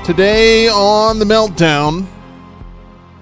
Today on the Meltdown,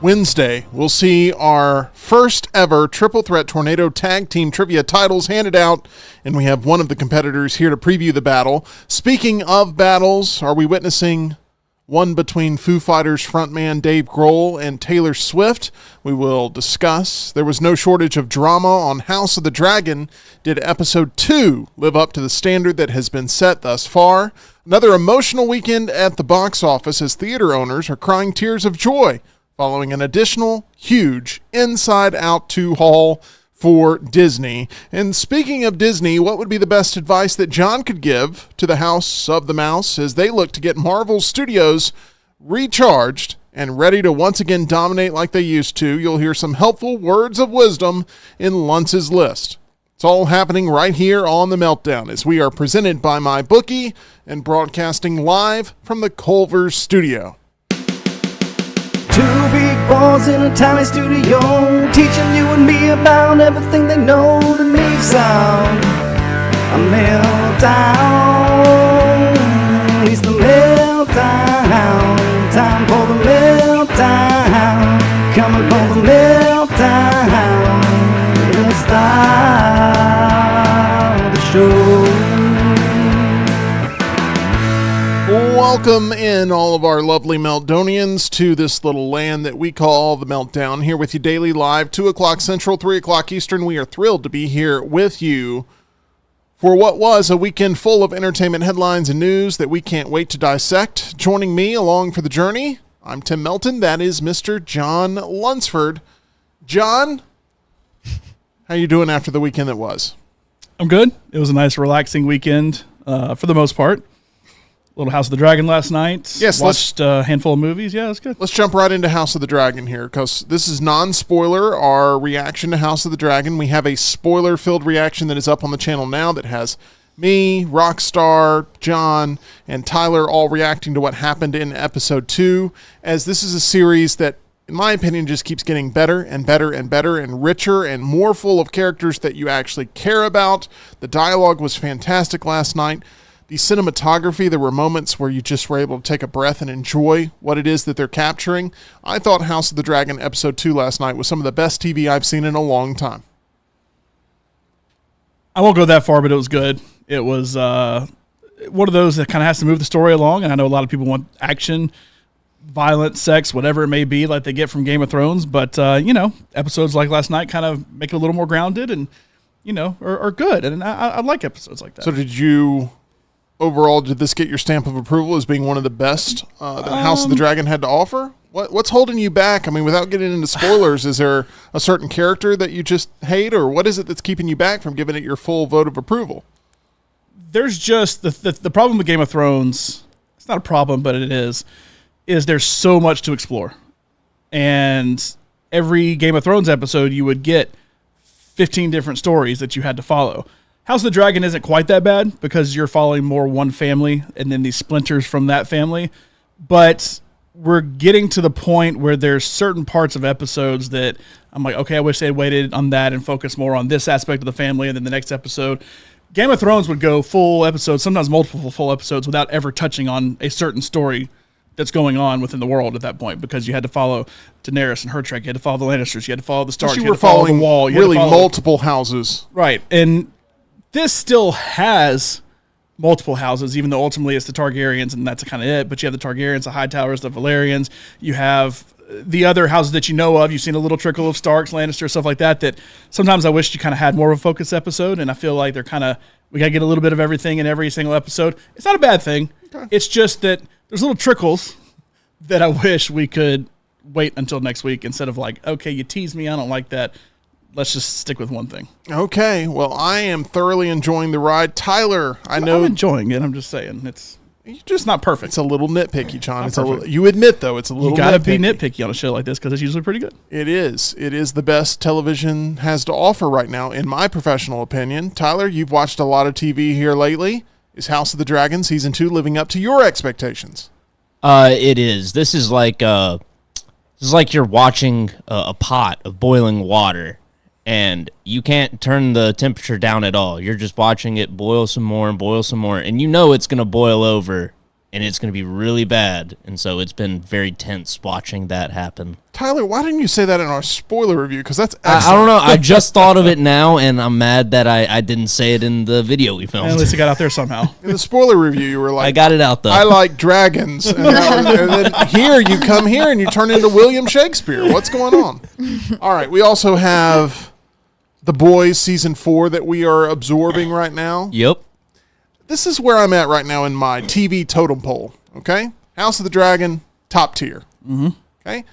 Wednesday, we'll see our first ever Triple Threat Tornado Tag Team Trivia titles handed out, and we have one of the competitors here to preview the battle. Speaking of battles, are we witnessing one between Foo Fighters frontman Dave Grohl and Taylor Swift? We will discuss. There was no shortage of drama on House of the Dragon. Did episode 2 live up to the standard that has been set thus far? Another emotional weekend at the box office as theater owners are crying tears of joy following an additional huge Inside Out 2 haul for Disney. And speaking of Disney, what would be the best advice that John could give to the House of the Mouse as they look to get Marvel Studios recharged and ready to once again dominate like they used to? You'll hear some helpful words of wisdom in Luntz's list. It's all happening right here on the Meltdown as we are presented by MyBookie and broadcasting live from the Culver studio. Two big boys in a tiny studio, teaching you and me about everything they know that makes sound a meltdown. It's the meltdown, time for the meltdown, coming for the meltdown. Let's start the show. Welcome in all of our lovely Meltdonians to this little land that we call the Meltdown. Here with you daily live, 2 o'clock Central, 3 o'clock Eastern. We are thrilled to be here with you for what was a weekend full of entertainment headlines and news that we can't wait to dissect. Joining me along for the journey, I'm Tim Melton. That is Mr. John Lunsford. John, how you doing after the weekend that was? I'm good. It was a nice, relaxing weekend for the most part. Little House of the Dragon last night. Yes, watched a handful of movies. Yeah, it's good. Let's jump right into House of the Dragon here because this is non-spoiler, our reaction to House of the Dragon. We have a spoiler-filled reaction that is up on the channel now that has me, Rockstar, John, and Tyler all reacting to what happened in episode 2, as this is a series that, in my opinion, just keeps getting better and better and better and richer and more full of characters that you actually care about. The dialogue was fantastic last night. The cinematography, there were moments where you just were able to take a breath and enjoy what it is that they're capturing. I thought House of the Dragon episode 2 last night was some of the best TV I've seen in a long time. I won't go that far, but it was good. It was one of those that kind of has to move the story along, and I know a lot of people want action, violence, sex, whatever it may be, like they get from Game of Thrones, but, episodes like last night kind of make it a little more grounded and, are good, and I like episodes like that. So overall, did this get your stamp of approval as being one of the best that House of the Dragon had to offer? What's holding you back? I mean, without getting into spoilers, is there a certain character that you just hate, or what is it that's keeping you back from giving it your full vote of approval? There's just the problem with Game of Thrones. It's not a problem, but it is there's so much to explore. And every Game of Thrones episode, you would get 15 different stories that you had to follow. House of the Dragon isn't quite that bad because you're following more one family and then these splinters from that family. But we're getting to the point where there's certain parts of episodes that I'm like, okay, I wish they had waited on that and focused more on this aspect of the family. And then the next episode, Game of Thrones would go full episodes, sometimes multiple full episodes without ever touching on a certain story that's going on within the world at that point, because you had to follow Daenerys and her trek. You had to follow the Lannisters. You had to follow the Starks. You were following the wall. Really multiple houses. Right. And this still has multiple houses, even though ultimately it's the Targaryens, and that's kind of it. But you have the Targaryens, the Hightowers, the Valerians. You have the other houses that you know of. You've seen a little trickle of Starks, Lannister, stuff like that, that sometimes I wish you kind of had more of a focus episode, and I feel like they're kind of, we got to get a little bit of everything in every single episode. It's not a bad thing. Okay. It's just that there's little trickles that I wish we could wait until next week instead of like, okay, you tease me, I don't like that. Let's just stick with one thing. Okay. Well, I am thoroughly enjoying the ride. Tyler, I'm enjoying it. I'm just saying it's just not perfect. It's a little nitpicky, John. You admit, though, it's a little nitpicky. You got to be nitpicky on a show like this because it's usually pretty good. It is. It is the best television has to offer right now, in my professional opinion. Tyler, you've watched a lot of TV here lately. Is House of the Dragon Season 2 living up to your expectations? It is. This is like you're watching a pot of boiling water, and you can't turn the temperature down at all. You're just watching it boil some more, and you know it's going to boil over and it's going to be really bad. And so it's been very tense watching that happen. Tyler, why didn't you say that in our spoiler review? Because that's I don't know. I just thought of it now, and I'm mad that I didn't say it in the video we filmed. At least it got out there somehow. In the spoiler review, you were like, I got it out, though. I like dragons. And then here, you come here and you turn into William Shakespeare. What's going on? All right. We also have The Boys Season 4 that we are absorbing right now. Yep. This is where I'm at right now in my TV totem pole, okay? House of the Dragon, top tier. Mm-hmm. Okay?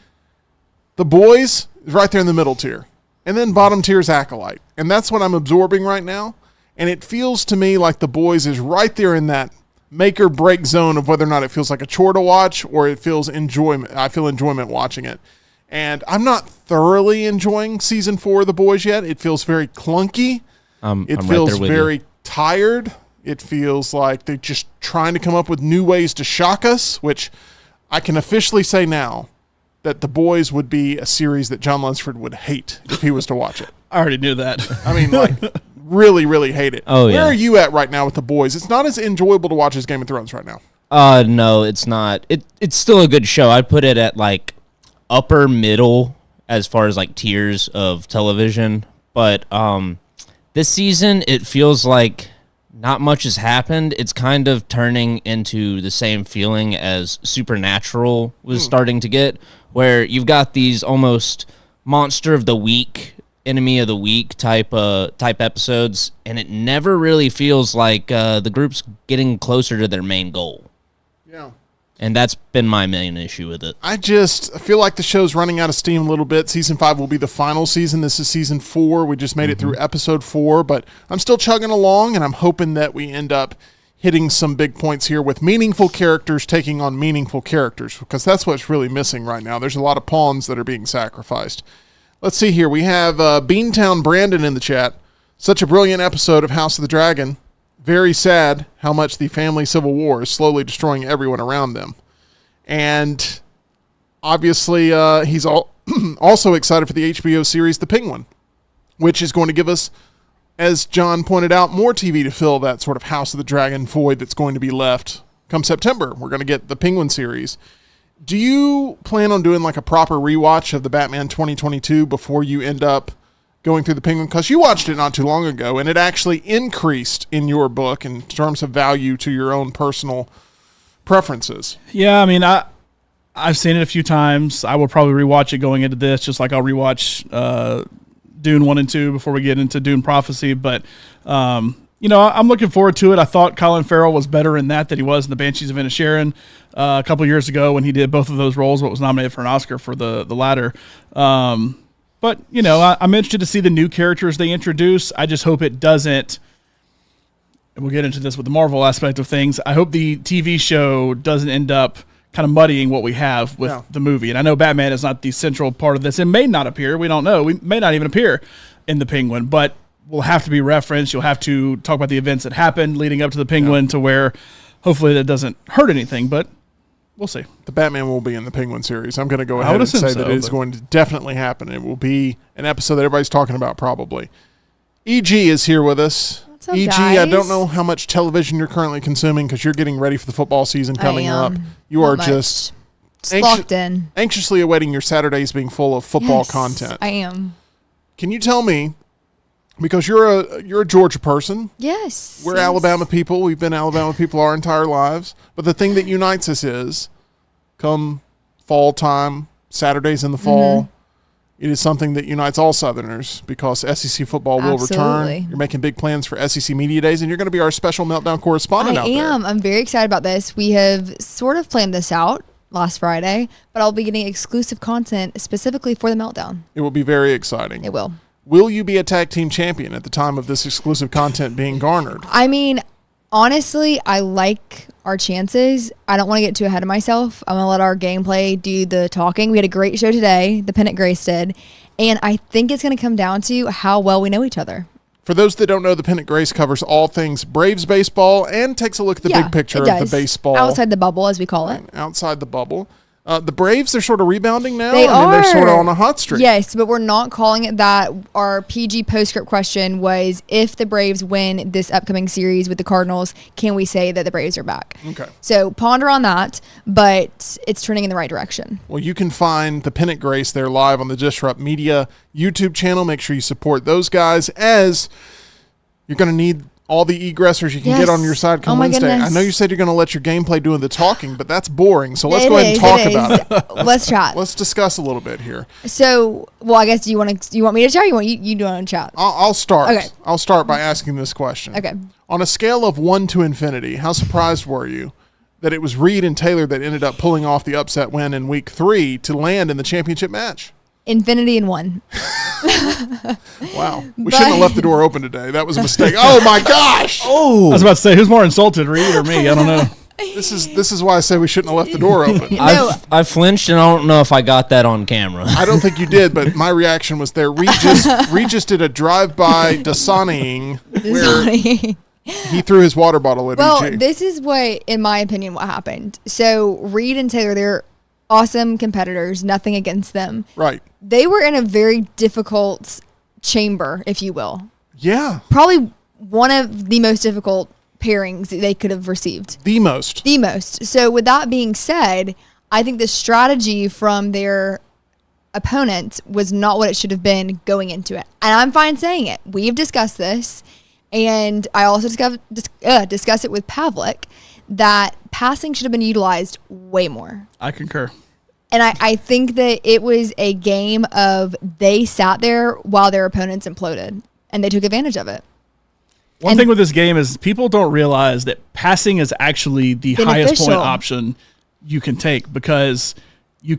The Boys is right there in the middle tier. And then bottom tier is Acolyte. And that's what I'm absorbing right now. And it feels to me like The Boys is right there in that make or break zone of whether or not it feels like a chore to watch or it feels enjoyment. I feel enjoyment watching it. And I'm not thoroughly enjoying Season 4 of The Boys yet. It feels very clunky. It feels very tired. It feels like they're just trying to come up with new ways to shock us, which I can officially say now that The Boys would be a series that John Lunsford would hate if he was to watch it. I already knew that. I mean, like, really, really hate it. Oh, yeah. Where are you at right now with The Boys? It's not as enjoyable to watch as Game of Thrones right now. No, it's not. It's still a good show. I'd put it at, like, upper middle as far as, like, tiers of television. But this season, it feels like not much has happened. It's kind of turning into the same feeling as Supernatural was starting to get, where you've got these almost monster of the week, enemy of the week type episodes, and it never really feels like the group's getting closer to their main goal. Yeah. And that's been my main issue with it. I feel like the show's running out of steam a little bit. Season 5 will be the final season. This is Season 4. We just made it through Episode 4, but I'm still chugging along, and I'm hoping that we end up hitting some big points here with meaningful characters taking on meaningful characters, because that's what's really missing right now. There's a lot of pawns that are being sacrificed. Let's see here. We have Beantown Brandon in the chat. Such a brilliant episode of House of the Dragon. Very sad how much the family civil war is slowly destroying everyone around them. And obviously, he's also excited for the HBO series The Penguin, which is going to give us, as John pointed out, more TV to fill that sort of House of the Dragon void that's going to be left come September. We're going to get the Penguin series. Do you plan on doing like a proper rewatch of the Batman 2022 before you end up going through the Penguin? Because you watched it not too long ago, and it actually increased in your book in terms of value to your own personal preferences. Yeah, I mean, I've seen it a few times. I will probably rewatch it going into this, just like I'll rewatch Dune 1 and 2 before we get into Dune Prophecy. But, I'm looking forward to it. I thought Colin Farrell was better in that than he was in The Banshees of Inisherin a couple years ago when he did both of those roles, but was nominated for an Oscar for the latter. But, I'm interested to see the new characters they introduce. I just hope it doesn't, and we'll get into this with the Marvel aspect of things, I hope the TV show doesn't end up kind of muddying what we have with the movie. And I know Batman is not the central part of this. It may not appear. We don't know. We may not even appear in The Penguin, but will have to be referenced. You'll have to talk about the events that happened leading up to the Penguin to where hopefully that doesn't hurt anything, but we'll see. The Batman will be in the Penguin series. I'm going to go ahead and say that it is going to definitely happen. It will be an episode that everybody's talking about probably. EG is here with us. What's up, EG, guys? I don't know how much television you're currently consuming because you're getting ready for the football season coming up. You are just locked in. Anxiously awaiting your Saturdays being full of football content. I am. Can you tell me, because you're a Georgia person. Yes. We're Alabama people. We've been Alabama people our entire lives. But the thing that unites us is, come fall time, Saturdays in the fall, it is something that unites all Southerners because SEC football will return. You're making big plans for SEC Media Days, and you're going to be our special Meltdown correspondent out there. I am. I'm very excited about this. We have sort of planned this out last Friday, but I'll be getting exclusive content specifically for the Meltdown. It will be very exciting. It will. Will you be a tag team champion at the time of this exclusive content being garnered? I mean, honestly, I like our chances. I don't want to get too ahead of myself. I'm going to let our gameplay do the talking. We had a great show today, the Pennant Grace did, and I think it's going to come down to how well we know each other. For those that don't know, the Pennant Grace covers all things Braves baseball and takes a look at the big picture of the baseball. Outside the bubble, as we call it. Outside the bubble. The Braves, they're sort of rebounding now. They are. They're sort of on a hot streak. Yes, but we're not calling it that. Our PG postscript question was, if the Braves win this upcoming series with the Cardinals, can we say that the Braves are back? Okay. So ponder on that, but it's trending in the right direction. Well, you can find the Pennant Grace there live on the Disrupt Media YouTube channel. Make sure you support those guys, as you're going to need all the egressors you can get on your side come Wednesday. Goodness. I know you said you're going to let your gameplay doing the talking, but that's boring. So let's go ahead and talk about it. Let's chat. Let's discuss a little bit here. So, well, I guess you want me to chat? Or you do want to chat? I'll start. Okay. I'll start by asking this question. Okay. On a scale of 1 to infinity, how surprised were you that it was Reed and Taylor that ended up pulling off the upset win in week 3 to land in the championship match? Infinity and 1. Wow. We shouldn't have left the door open today. That was a mistake. Oh my gosh. I was about to say, who's more insulted, Reed or me? I don't know. This is why I say we shouldn't have left the door open. I flinched, and I don't know if I got that on camera. I don't think you did, but my reaction was there. Reed just did a drive-by Dasaniing where he threw his water bottle at EG. This is what, in my opinion, what happened. So Reed and Taylor, they're awesome competitors. Nothing against them. Right. They were in a very difficult chamber, if you will. Yeah. Probably one of the most difficult pairings they could have received. The most. So with that being said, I think the strategy from their opponent was not what it should have been going into it. And I'm fine saying it. We've discussed this. And I also discussed it with Pavlik, that passing should have been utilized way more. I concur. And I think that it was a game of they sat there while their opponents imploded, and they took advantage of it. One thing with this game is people don't realize that passing is actually the highest point option you can take, because you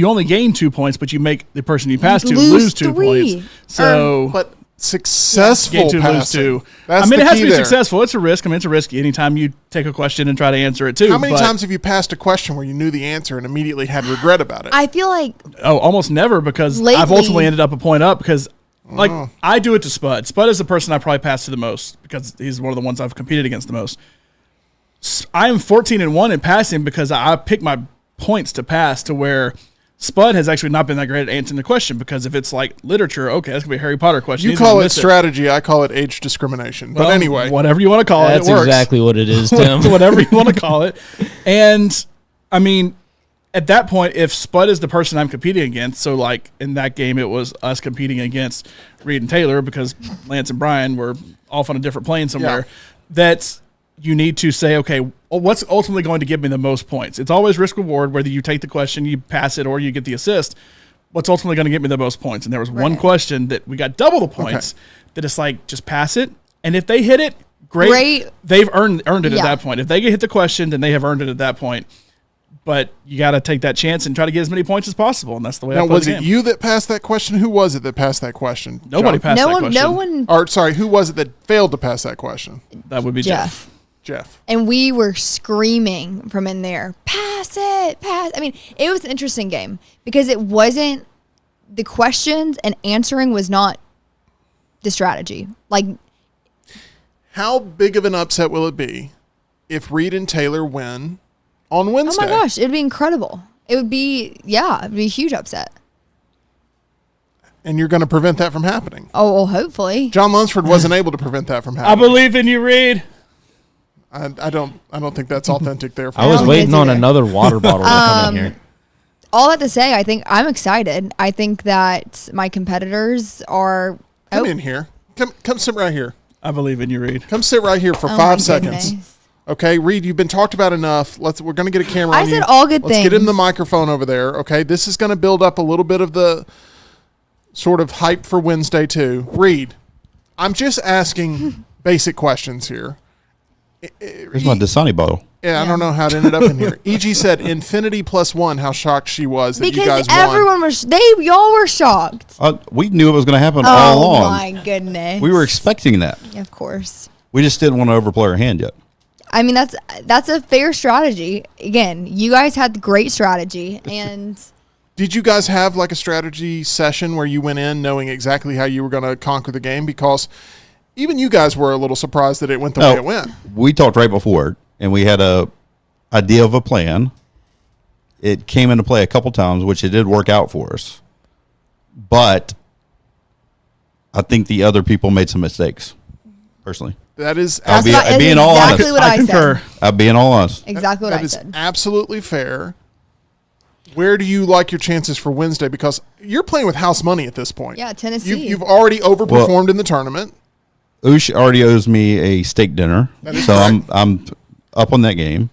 only gain 2 points, but you make the person you pass to lose 2 points. So, but successful to passing. Lose to. That's it has to be there. successful. It's a risk. It's a risky anytime you take a question and try to answer it too. How many times have you passed a question where you knew the answer and immediately had regret about it? I feel like almost never, because I've ultimately ended up a point up, because I do it to Spud. Spud is the person I probably pass to the most, because he's one of the ones I've competed against the most. I am 14-1 in passing because I pick my points to pass to where Spud has actually not been that great at answering the question, because if it's like literature, okay, that's going to be a Harry Potter question. You call it strategy. I call it age discrimination. But anyway. Whatever you want to call it, it works. That's exactly what it is, Tim. Whatever you want to call it. And, I mean, at that point, if Spud is the person I'm competing against, so like in that game it was us competing against Reed and Taylor because Lance and Brian were off on a different plane somewhere, that's you need to say, okay, well, what's ultimately going to give me the most points? It's always risk reward, whether you take the question, you pass it, or you get the assist. What's ultimately going to get me the most points? And there was one question that we got double the points that it's like, just pass it. And if they hit it, great. They've earned it at that point. If they get hit the question, then they have earned it at that point. But you got to take that chance and try to get as many points as possible, and that's the way. Now, I play was the it game. you that passed that question? Who was it that passed that question? Nobody passed that question. No one. Or sorry, who was it that failed to pass that question? That would be Jeff. And we were screaming from in there, pass it, pass. I mean, it was an interesting game because it wasn't the questions and answering was not the strategy. Like, how big of an upset will it be if Reed and Taylor win on Wednesday? Oh my gosh, it'd be incredible. It would be, it'd be a huge upset. And you're going to prevent that from happening. Oh, well, hopefully. John Lunsford wasn't able to prevent that from happening. I believe in you, Reed. I don't think that's authentic there. I was waiting on another water bottle to come in here. All that to say, I think I'm excited. I think that my competitors are. Come in here. Come sit right here. I believe in you, Reed. Come sit right here for 5 seconds. Goodness. Okay, Reed, you've been talked about enough. We're going to get a camera on you. I said all good things. Let's get him the microphone over there. Okay, this is going to build up a little bit of the sort of hype for Wednesday too. Reed, I'm just asking basic questions here. Here's my Dasani bottle. Yeah, I don't know how it ended up in here. EG said Infinity +1. How shocked she was that you guys won. Because everyone was. Y'all were shocked. We knew it was going to happen all along. Oh my goodness. We were expecting that. Of course. We just didn't want to overplay our hand yet. I mean, that's a fair strategy. Again, you guys had great strategy, and did you guys have like a strategy session where you went in knowing exactly how you were going to conquer the game? Because even you guys were a little surprised that it went the way it went. We talked right before, and we had a idea of a plan. it came into play a couple times, which it did work out for us. But I think the other people made some mistakes, personally. That is I'll be That's being all exactly honest. what I concur. said. I'll be all honest. Exactly what that I is said. absolutely fair. Where do you like your chances for Wednesday? Because you're playing with house money at this point. Yeah, Tennessee. You've already overperformed in the tournament. Oosh already owes me a steak dinner, so I'm up on that game.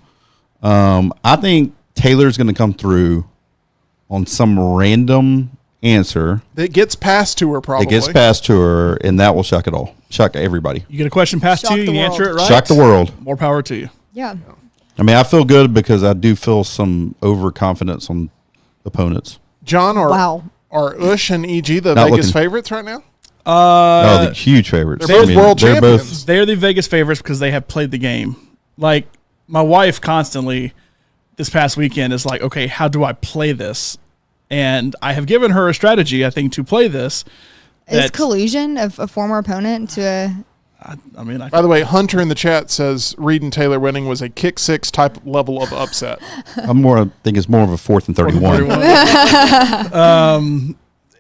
I think Taylor's going to come through on some random answer. That gets passed to her, probably. It gets passed to her, and that will shock it all. Shock everybody. You get a question passed Shock to you, the you world. answer it right. Shock the world. More power to you. Yeah. I mean, I feel good because I do feel some overconfidence on opponents. John, Wow. are Ush and EG the Not Vegas looking- favorites right now? Oh, the huge favorites. they're both world they're champions. They're the Vegas favorites because they have played the game. Like, my wife constantly this past weekend is like, okay, how do I play this? And I have given her a strategy, I think, to play this. Is collusion of a former opponent to a... I mean, By the way, Hunter in the chat says Reed and Taylor winning was a kick six type level of upset. I think it's more of a 4th and 31.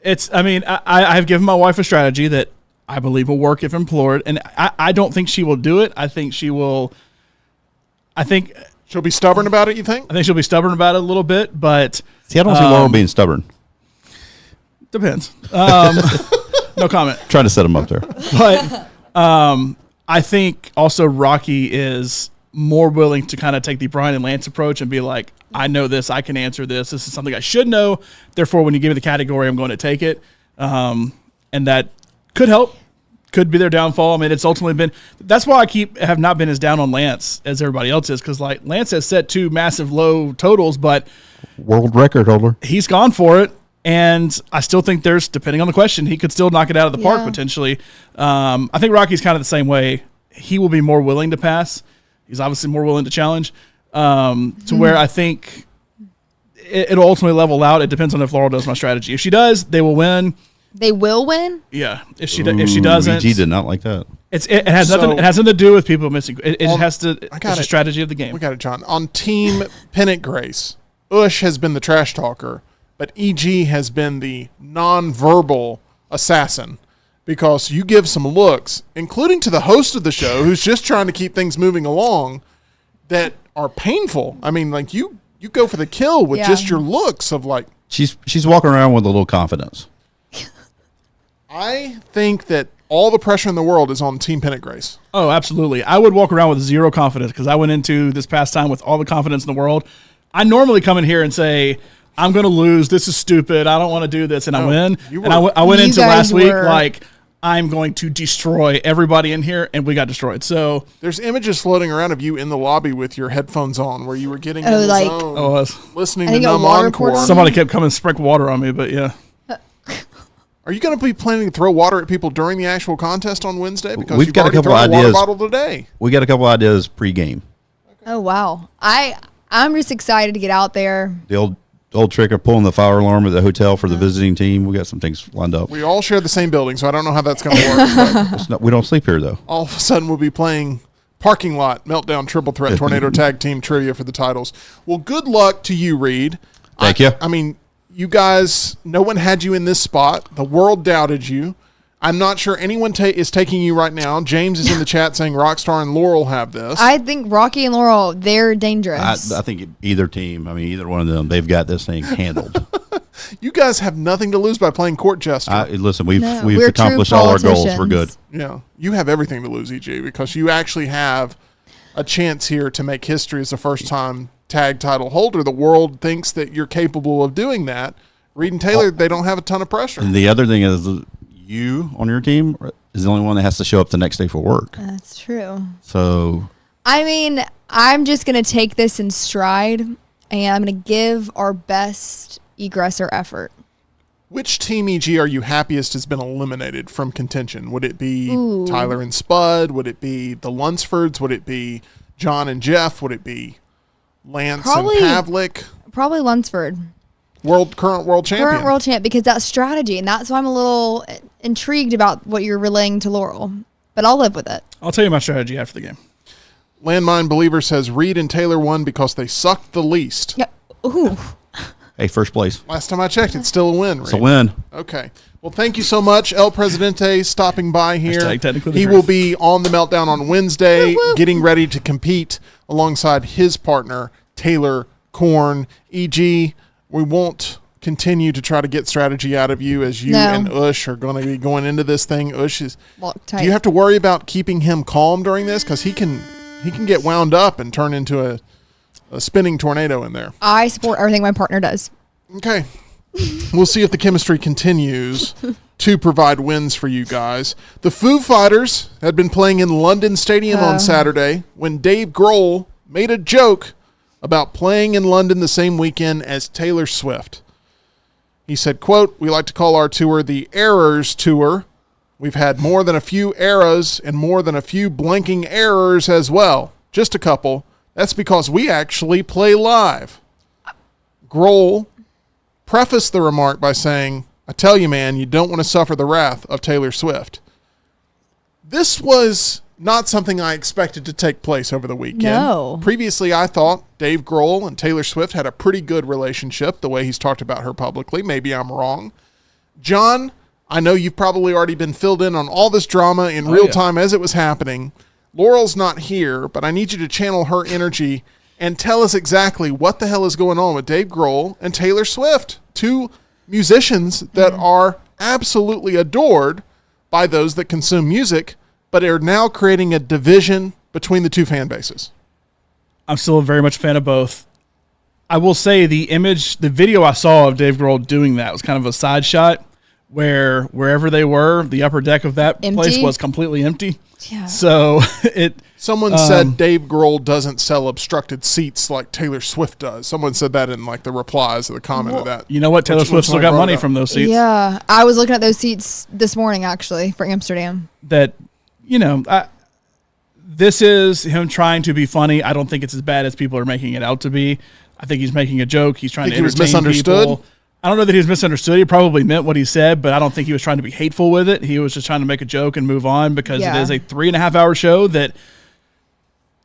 I've given my wife a strategy that I believe will work if implored, and I don't think she will do it. I think she will. I think She'll be stubborn about it, you think? she'll be stubborn about it a little bit, but See, I don't see Laurel being stubborn. depends. No comment. Trying to set him up there. But I think also Rocky is more willing to kind of take the Brian and Lance approach and be like, I know this, I can answer this. This is something I should know. Therefore, when you give me the category, I'm going to take it. And that could help. Could be their downfall. I mean, it's ultimately been. That's why I have not been as down on Lance as everybody else is, because like Lance has set 2 massive low totals, but World record holder. he's gone for it. And I still think depending on the question, he could still knock it out of the park Yeah. potentially. I think Rocky's kind of the same way. He will be more willing to pass. He's obviously more willing to challenge. To where I think it'll ultimately level out. It depends on if Laurel does my strategy. If she does, they will win. They will win? Yeah. If she doesn't, EG did not like that. it has nothing. It has nothing to do with people missing. It has to. I got It's a it. strategy of the game. We got it, John. On Team Pennant Grace, Ush has been the trash talker, but EG has been the non-verbal assassin, because you give some looks, including to the host of the show, who's just trying to keep things moving along, that are painful. I mean, like you go for the kill with Yeah. just your looks of like. She's walking around with a little confidence. I think that all the pressure in the world is on Team Pennant Grace. Oh, absolutely. I would walk around with zero confidence because I went into this past time with all the confidence in the world. I normally come in here and say, I'm going to lose. This is stupid. I don't want to do this. And I win. you And were- I went You into guys last week were. like, I'm going to destroy everybody in here. And we got destroyed. So, There's images floating around of you in the lobby with your headphones on, where you were getting in Oh, the like- zone, listening I to think a Numb water Encore. poured on somebody kept coming and sprinkle water on me. But yeah. Are you going to be planning to throw water at people during the actual contest on Wednesday? Because We've you've got a already couple thrown a water ideas. bottle today. We got a couple ideas pre-game. Oh, wow. I'm just excited to get out there. The old trick of pulling the fire alarm at the hotel for the visiting team. We got some things lined up. We all share the same building, so I don't know how that's going to work. But We don't sleep here though. all of a sudden, we'll be playing Parking Lot Meltdown Triple Threat Tornado Tag Team Trivia for the titles. Well, good luck to you, Reed. Thank you. I mean, you guys, no one had you in this spot. The world doubted you. I'm not sure anyone is taking you right now. James is in the chat saying Rockstar and Laurel have this. I think Rocky and Laurel, they're dangerous. I think either team, either one of them, they've got this thing handled. You guys have nothing to lose by playing Court Jester. Listen, we've No, we've we're accomplished true all our goals. We're good. politicians. Yeah, you have everything to lose, EG, because you actually have a chance here to make history as the first-time tag title holder. The world thinks that you're capable of doing that. Reed and Taylor, they don't have a ton of pressure. And the other thing is, you on your team is the only one that has to show up the next day for work. That's true. So I mean, I'm just going to take this in stride, and I'm going to give our best egressor effort. Which Team EG are you happiest has been eliminated from contention? Would it be Ooh. Tyler and Spud? Would it be the Lunsfords? Would it be John and Jeff? Would it be Lance Probably- and Pavlik? Probably Lunsford. Current world champion. Current world champ, because that's strategy, and that's why I'm a little intrigued about what you're relaying to Laurel. But I'll live with it. I'll tell you my strategy after the game. Landmine Believer says Reed and Taylor won because they sucked the least. Yeah. Ooh. Hey, first place. Last time I checked, it's still a win. It's a win. Okay. Well, thank you so much, El Presidente, stopping by here. #technically He the will truth. be on the Meltdown on Wednesday, getting ready to compete alongside his partner, Taylor Korn. EG, we won't continue to try to get strategy out of you as you and Ush are going to be going into this thing. Ush is. Do you have to worry about keeping him calm during this? Because he can get wound up and turn into a spinning tornado in there. I support everything my partner does. Okay. We'll see if the chemistry continues to provide wins for you guys. The Foo Fighters had been playing in London Stadium on Saturday when Dave Grohl made a joke about playing in London the same weekend as Taylor Swift. He said, quote, "We like to call our tour the Errors Tour. We've had more than a few eras and more than a few blanking errors as well. Just a couple. That's because we actually play live." Grohl prefaced the remark by saying, "I tell you, man, you don't want to suffer the wrath of Taylor Swift." This was not something I expected to take place over the weekend. No. Previously, I thought Dave Grohl and Taylor Swift had a pretty good relationship, the way he's talked about her publicly. Maybe I'm wrong. John, I know you've probably already been filled in on all this drama in real time as it was happening. Laurel's not here, but I need you to channel her energy and tell us exactly what the hell is going on with Dave Grohl and Taylor Swift, two musicians that are absolutely adored by those that consume music, but are now creating a division between the two fan bases. I'm still very much a fan of both. I will say the video I saw of Dave Grohl doing that was kind of a side shot where wherever they were, the upper deck of that place was completely empty. Yeah. So Someone said Dave Grohl doesn't sell obstructed seats like Taylor Swift does. Someone said that in like the replies of the comment of that. You know what? Taylor Swift still got money from those seats. Yeah. I was looking at those seats this morning, actually, for Amsterdam. That, this is him trying to be funny. I don't think it's as bad as people are making it out to be. I think he's making a joke. He's trying to entertain he was misunderstood? people. I don't know that he was misunderstood. He probably meant what he said, but I don't think he was trying to be hateful with it. He was just trying to make a joke and move on because it is a 3.5 hour show that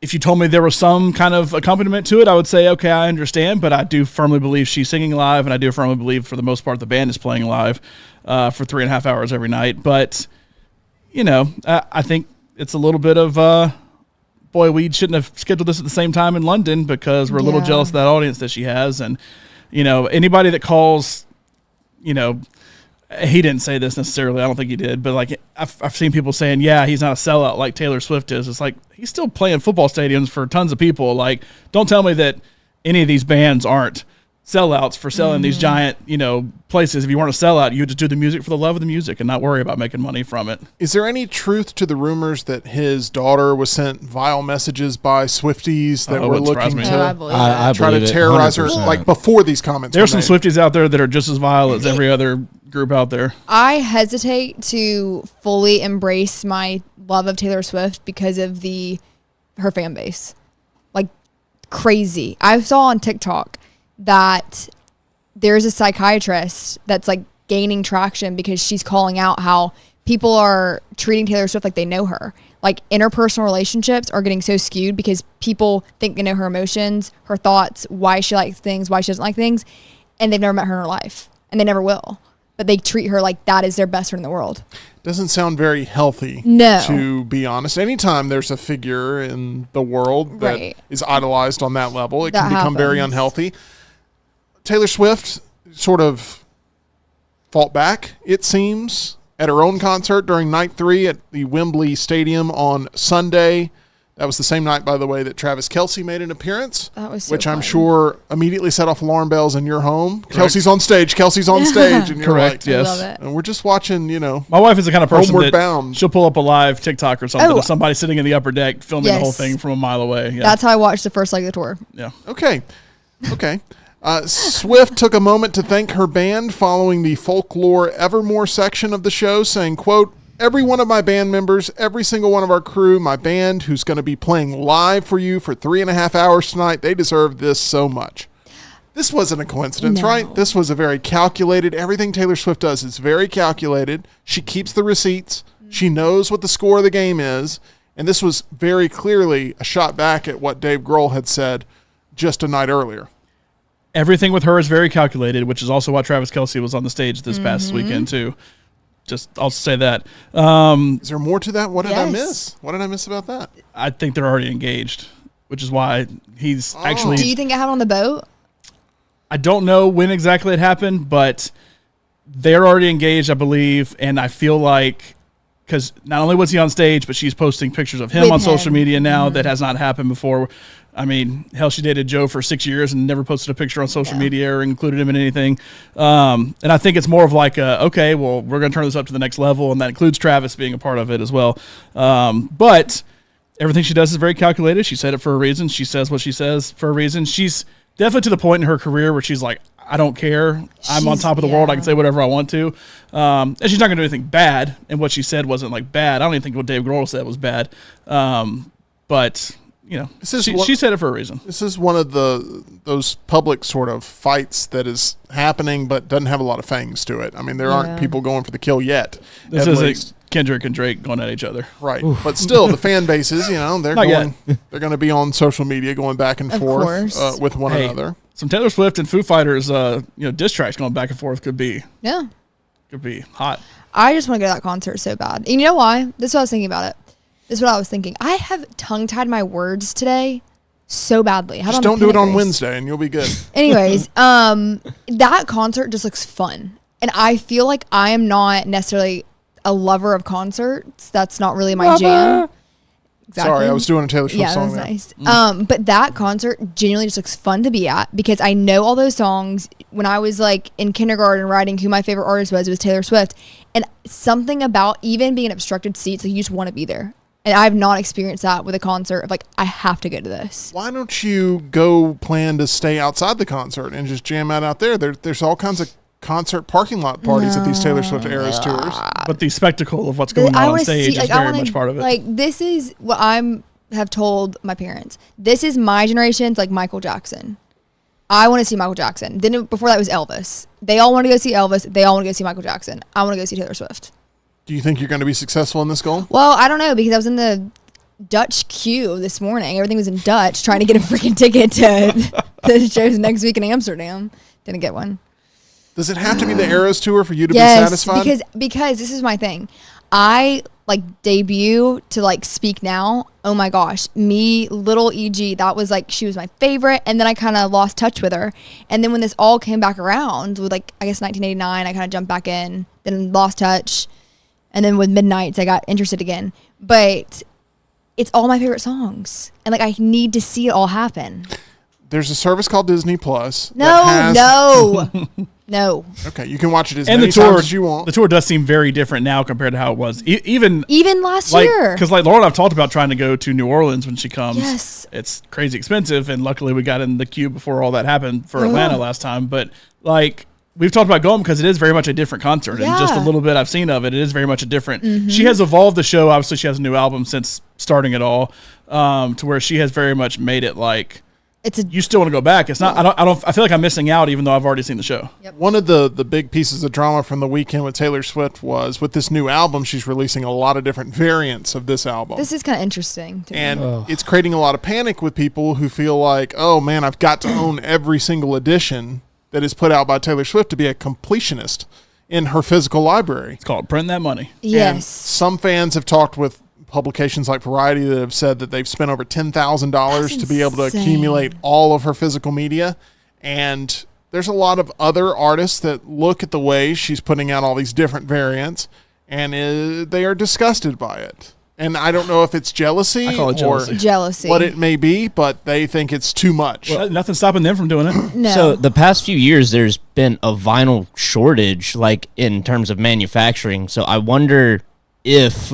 if you told me there was some kind of accompaniment to it, I would say, okay, I understand, but I do firmly believe she's singing live, and I do firmly believe for the most part the band is playing live for 3.5 hours every night. But, I think it's a little bit of, boy, we shouldn't have scheduled this at the same time in London because we're a little jealous of that audience that she has. And, anybody that calls, he didn't say this necessarily. I don't think he did. But, like, I've seen people saying, yeah, he's not a sellout like Taylor Swift is. It's like he's still playing football stadiums for tons of people. Like, don't tell me that any of these bands aren't sellouts for selling these giant, places. If you weren't a sellout, you would just do the music for the love of the music and not worry about making money from it. Is there any truth to the rumors that his daughter was sent vile messages by Swifties that were looking to try to terrorize her? Like before these comments, there's some Swifties out there that are just as vile as every other group out there. I hesitate to fully embrace my love of Taylor Swift because of her fan base, like crazy. I saw on TikTok that there's a psychiatrist that's like gaining traction because she's calling out how people are treating Taylor Swift like they know her. Like interpersonal relationships are getting so skewed because people think they know her emotions, her thoughts, why she likes things, why she doesn't like things, and they've never met her in her life, and they never will. But they treat her like that is their best friend in the world. Doesn't sound very healthy, to be honest. Anytime there's a figure in the world that is idolized on that level, it can become very unhealthy. Taylor Swift sort of fought back, it seems, at her own concert during night 3 at the Wembley Stadium on Sunday. That was the same night, by the way, that Travis Kelce made an appearance, which I'm sure immediately set off alarm bells in your home. Correct. Kelsey's on stage, and you're correct, like, yes. I love it. And we're just watching, My wife is the kind of person that bound. She'll pull up a live TikTok or something of somebody sitting in the upper deck filming the whole thing from a mile away. Yeah. That's how I watched the first leg of the tour. Yeah. Okay. Swift took a moment to thank her band following the Folklore Evermore section of the show, saying, quote, "Every one of my band members, every single one of our crew, my band who's going to be playing live for you for 3.5 hours tonight, they deserve this so much." This wasn't a coincidence, right? This was a very calculated, everything Taylor Swift does is very calculated. She keeps the receipts. She knows what the score of the game is. And this was very clearly a shot back at what Dave Grohl had said just a night earlier. everything with her is very calculated, which is also why Travis Kelce was on the stage this past weekend too. I'll say that. Is there more to that? What did I Yes. miss? What did I miss about that? I think they're already engaged, which is why he's actually. Do you think it happened on the boat? I don't know when exactly it happened, but they're already engaged, I believe, and I feel like because not only was he on stage, but she's posting pictures of him With on social him. media now. That has not happened before. I mean, hell, she dated Joe for 6 years and never posted a picture on social media or included him in anything. And I think it's more of like, okay, well, we're going to turn this up to the next level, and that includes Travis being a part of it as well. But everything she does is very calculated. She said it for a reason. She says what she says for a reason. She's definitely to the point in her career where she's like, I don't care. I'm on top of the world. I can say whatever I want to. And she's not going to do anything bad. And what she said wasn't like bad. I don't even think what Dave Grohl said was bad. But you know, she said it for a reason. This is one of those public sort of fights that is happening, but doesn't have a lot of fangs to it. I mean, there aren't people going for the kill yet. This at isn't least. Kendrick and Drake going at each other. Right. But still, the fan bases, they're Not going. They're going to be on social media, going back and Of forth course. with one another. Some Taylor Swift and Foo Fighters, diss tracks going back and forth could be hot. I just want to go to that concert so bad. And you know why? This is what I was thinking about it. This is what I was thinking. I have tongue-tied my words today so badly. Just don't do it on Wednesday, and you'll be good. Anyways, that concert just looks fun. And I feel like I am not necessarily a lover of concerts. That's not really my jam. Exactly. Sorry, I was doing a Taylor Swift yeah, song. that was nice. But that concert genuinely just looks fun to be at because I know all those songs. When I was like in kindergarten writing who my favorite artist was, it was Taylor Swift. And something about even being in obstructed seats, like you just want to be there. And I have not experienced that with a concert of like, I have to go to this. Why don't you go plan to stay outside the concert and just jam out there? There's all kinds of concert parking lot parties at these Taylor Swift Eras tours. But the spectacle of what's going on stage is very much part of it. Like, this is what have told my parents. This is my generation's like Michael Jackson. I want to see Michael Jackson. Then before that was Elvis. They all want to go see Elvis. They all want to go see Michael Jackson. I want to go see Taylor Swift. Do you think you're going to be successful in this goal? Well, I don't know because I was in the Dutch queue this morning. Everything was in Dutch, trying to get a freaking ticket to the shows next week in Amsterdam. Didn't get one. Does it have to be the Eras tour for you to be satisfied? Because this is my thing. I like debut to like Speak Now. Oh my gosh, me, little EG, that was like, she was my favorite. And then I kind of lost touch with her. And then when this all came back around with like, I guess 1989, I kind of jumped back in, then lost touch. And then with Midnights, I got interested again. But it's all my favorite songs. And like, I need to see it all happen. There's a service called Disney Plus. No. Okay, you can watch it as and many times as you want. The tour does seem very different now compared to how it was. Even last like, year. Because like Laura and I've talked about trying to go to New Orleans when she comes. Yes. It's crazy expensive, and luckily we got in the queue before all that happened for Atlanta last time. But like we've talked about going because it is very much a different concert, and just a little bit I've seen of it, it is very much a different. She has evolved the show. Obviously, she has a new album since starting it all, to where she has very much made it like. You still want to go back. It's not. I feel like I'm missing out, even though I've already seen the show. Yep. One of the big pieces of drama from the weekend with Taylor Swift was with this new album. She's releasing a lot of different variants of this album. This is kind of interesting. And it's creating a lot of panic with people who feel like, oh man, I've got to own every single edition that is put out by Taylor Swift to be a completionist in her physical library. It's called Print That Money. Yes. And some fans have talked with publications like Variety that have said that they've spent over $10,000 to be able to accumulate all of her physical media. And there's a lot of other artists that look at the way she's putting out all these different variants, and they are disgusted by it. And I don't know if it's jealousy, I call it jealousy. what it may be, but they think it's too much. Well, nothing's stopping them from doing it. No. So the past few years, there's been a vinyl shortage, like in terms of manufacturing. So I wonder if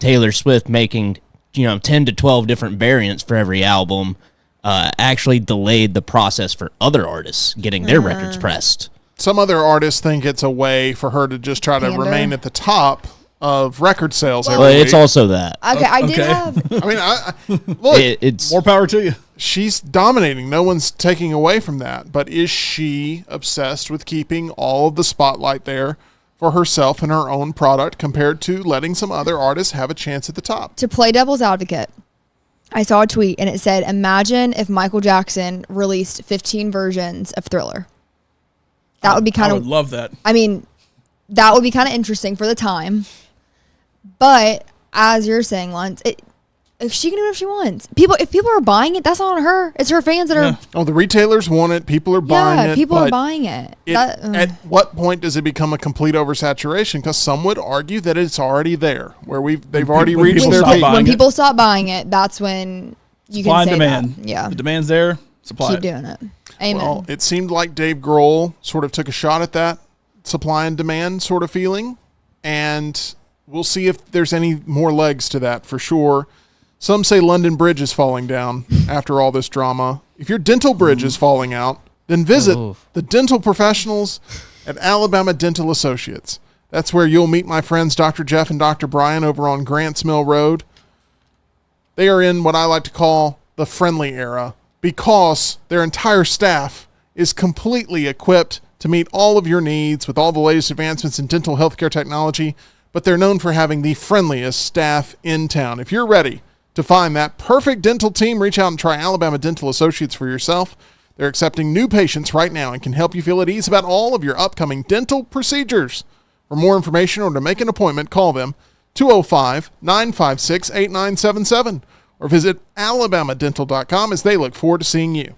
Taylor Swift making 10 to 12 different variants for every album actually delayed the process for other artists getting their records pressed. Some other artists think it's a way for her to just try to remain at the top of record sales. Well, every it's week. also that. Okay, I did have. I mean, look, It's More power to you. she's dominating. No one's taking away from that. But is she obsessed with keeping all of the spotlight there for herself and her own product compared to letting some other artists have a chance at the top? To play devil's advocate, I saw a tweet and it said, imagine if Michael Jackson released 15 versions of Thriller. That would be kind I of, would love that. I mean, that would be kind of interesting for the time. But as you're saying, Lance, she can do whatever she wants. If people are buying it, that's not on her. It's her fans that are. Oh, the retailers want it. People are buying it. People are buying it. At what point does it become a complete oversaturation? Because some would argue that it's already there, where they've already when reached people their stop peak. buying When it. people stop buying it, that's when you Supply can say and demand. that. Yeah, The demand's there. Supply keep it. doing it. Amen. Well, it seemed like Dave Grohl sort of took a shot at that supply and demand sort of feeling, and we'll see if there's any more legs to that for sure. Some say London Bridge is falling down after all this drama. If your dental bridge is falling out, then visit the dental professionals at Alabama Dental Associates. That's where you'll meet my friends Dr. Jeff and Dr. Brian over on Grants Mill Road. They are in what I like to call the friendly era because their entire staff is completely equipped to meet all of your needs with all the latest advancements in dental healthcare technology, but they're known for having the friendliest staff in town. If you're ready to find that perfect dental team, reach out and try Alabama Dental Associates for yourself. They're accepting new patients right now and can help you feel at ease about all of your upcoming dental procedures. For more information or to make an appointment, call them 205-956-8977 or visit alabamadental.com as they look forward to seeing you.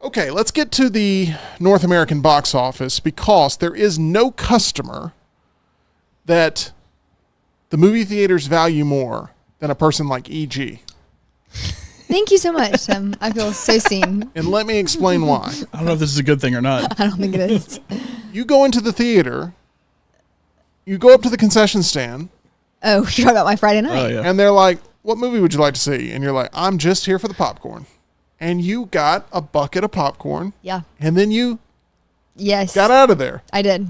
Okay, let's get to the North American box office because there is no customer that the movie theaters value more than a person like E.G. Thank you so much, Tim. I feel so seen. And let me explain why. I don't know if this is a good thing or not. I don't think it is. You go into the theater, you go up to the concession stand, Oh, you're talking about my Friday night. Oh, yeah. and they're like, what movie would you like to see? And you're like, I'm just here for the popcorn. And you got a bucket of popcorn, Yeah. and then you Yes. got out of there. I did.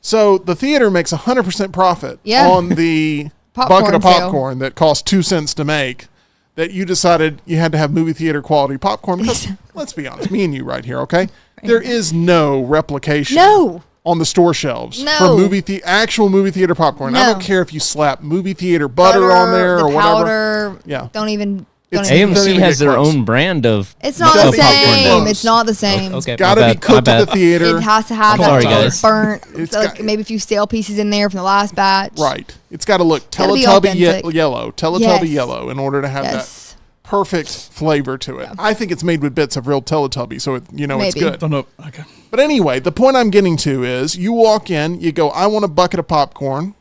So the theater makes 100% profit Yeah. on the Popcorn bucket of sale. popcorn that cost 2 cents to make, that you decided you had to have movie theater quality popcorn. Because let's be honest, me and you right here, okay? There is no replication No. on the store shelves No. for actual movie theater popcorn. I No. don't care if you slap movie theater butter on there the or whatever. powder. Yeah. Don't even. It's Don't even Don't AMC even has get their close. own brand of it's not No, the popcorn same. does. It's not the same. Okay, Got to my be bad, cooked my at the bad. theater. It has to have I'm sorry, that guys. burnt. It's So, like got- maybe a few stale pieces in there from the last batch. Right. It's got to look Gotta be Teletubby authentic. yellow. Teletubby Yes. yellow in order to have Yes. that perfect flavor to it. I think it's made with bits of real Teletubby, so it's Maybe. good. Don't know. Okay. But anyway, the point I'm getting to is you walk in, you go, I want a bucket of popcorn.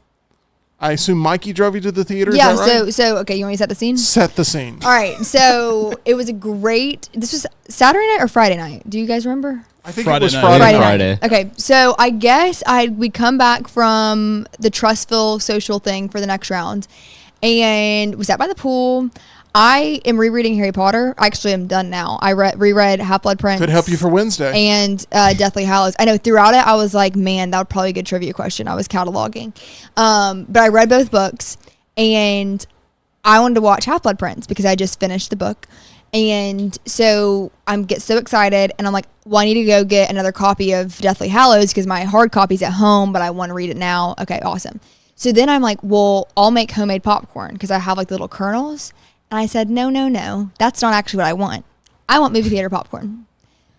I assume Mikey drove you to the theater. Yeah. Is that right? So okay. You want me to set the scene? Set the scene. All right. So it was a great. This was Saturday night or Friday night. Do you guys remember? I think Friday it was night. Friday. Friday. night. Okay, so I guess we'd come back from the Trustville social thing for the next round, and we sat by the pool. I am rereading Harry Potter. Actually, I'm done now. I reread Half-Blood Prince. Could help you for Wednesday. And Deathly Hallows. I know throughout it, I was like, man, that would probably be a good trivia question. I was cataloging. But I read both books, and I wanted to watch Half-Blood Prince because I just finished the book. And so I get so excited, and I'm like, well, I need to go get another copy of Deathly Hallows because my hard copy's at home, but I want to read it now. Okay, awesome. So then I'm like, well, I'll make homemade popcorn because I have like the little kernels. And I said, no, that's not actually what I want. I want movie theater popcorn.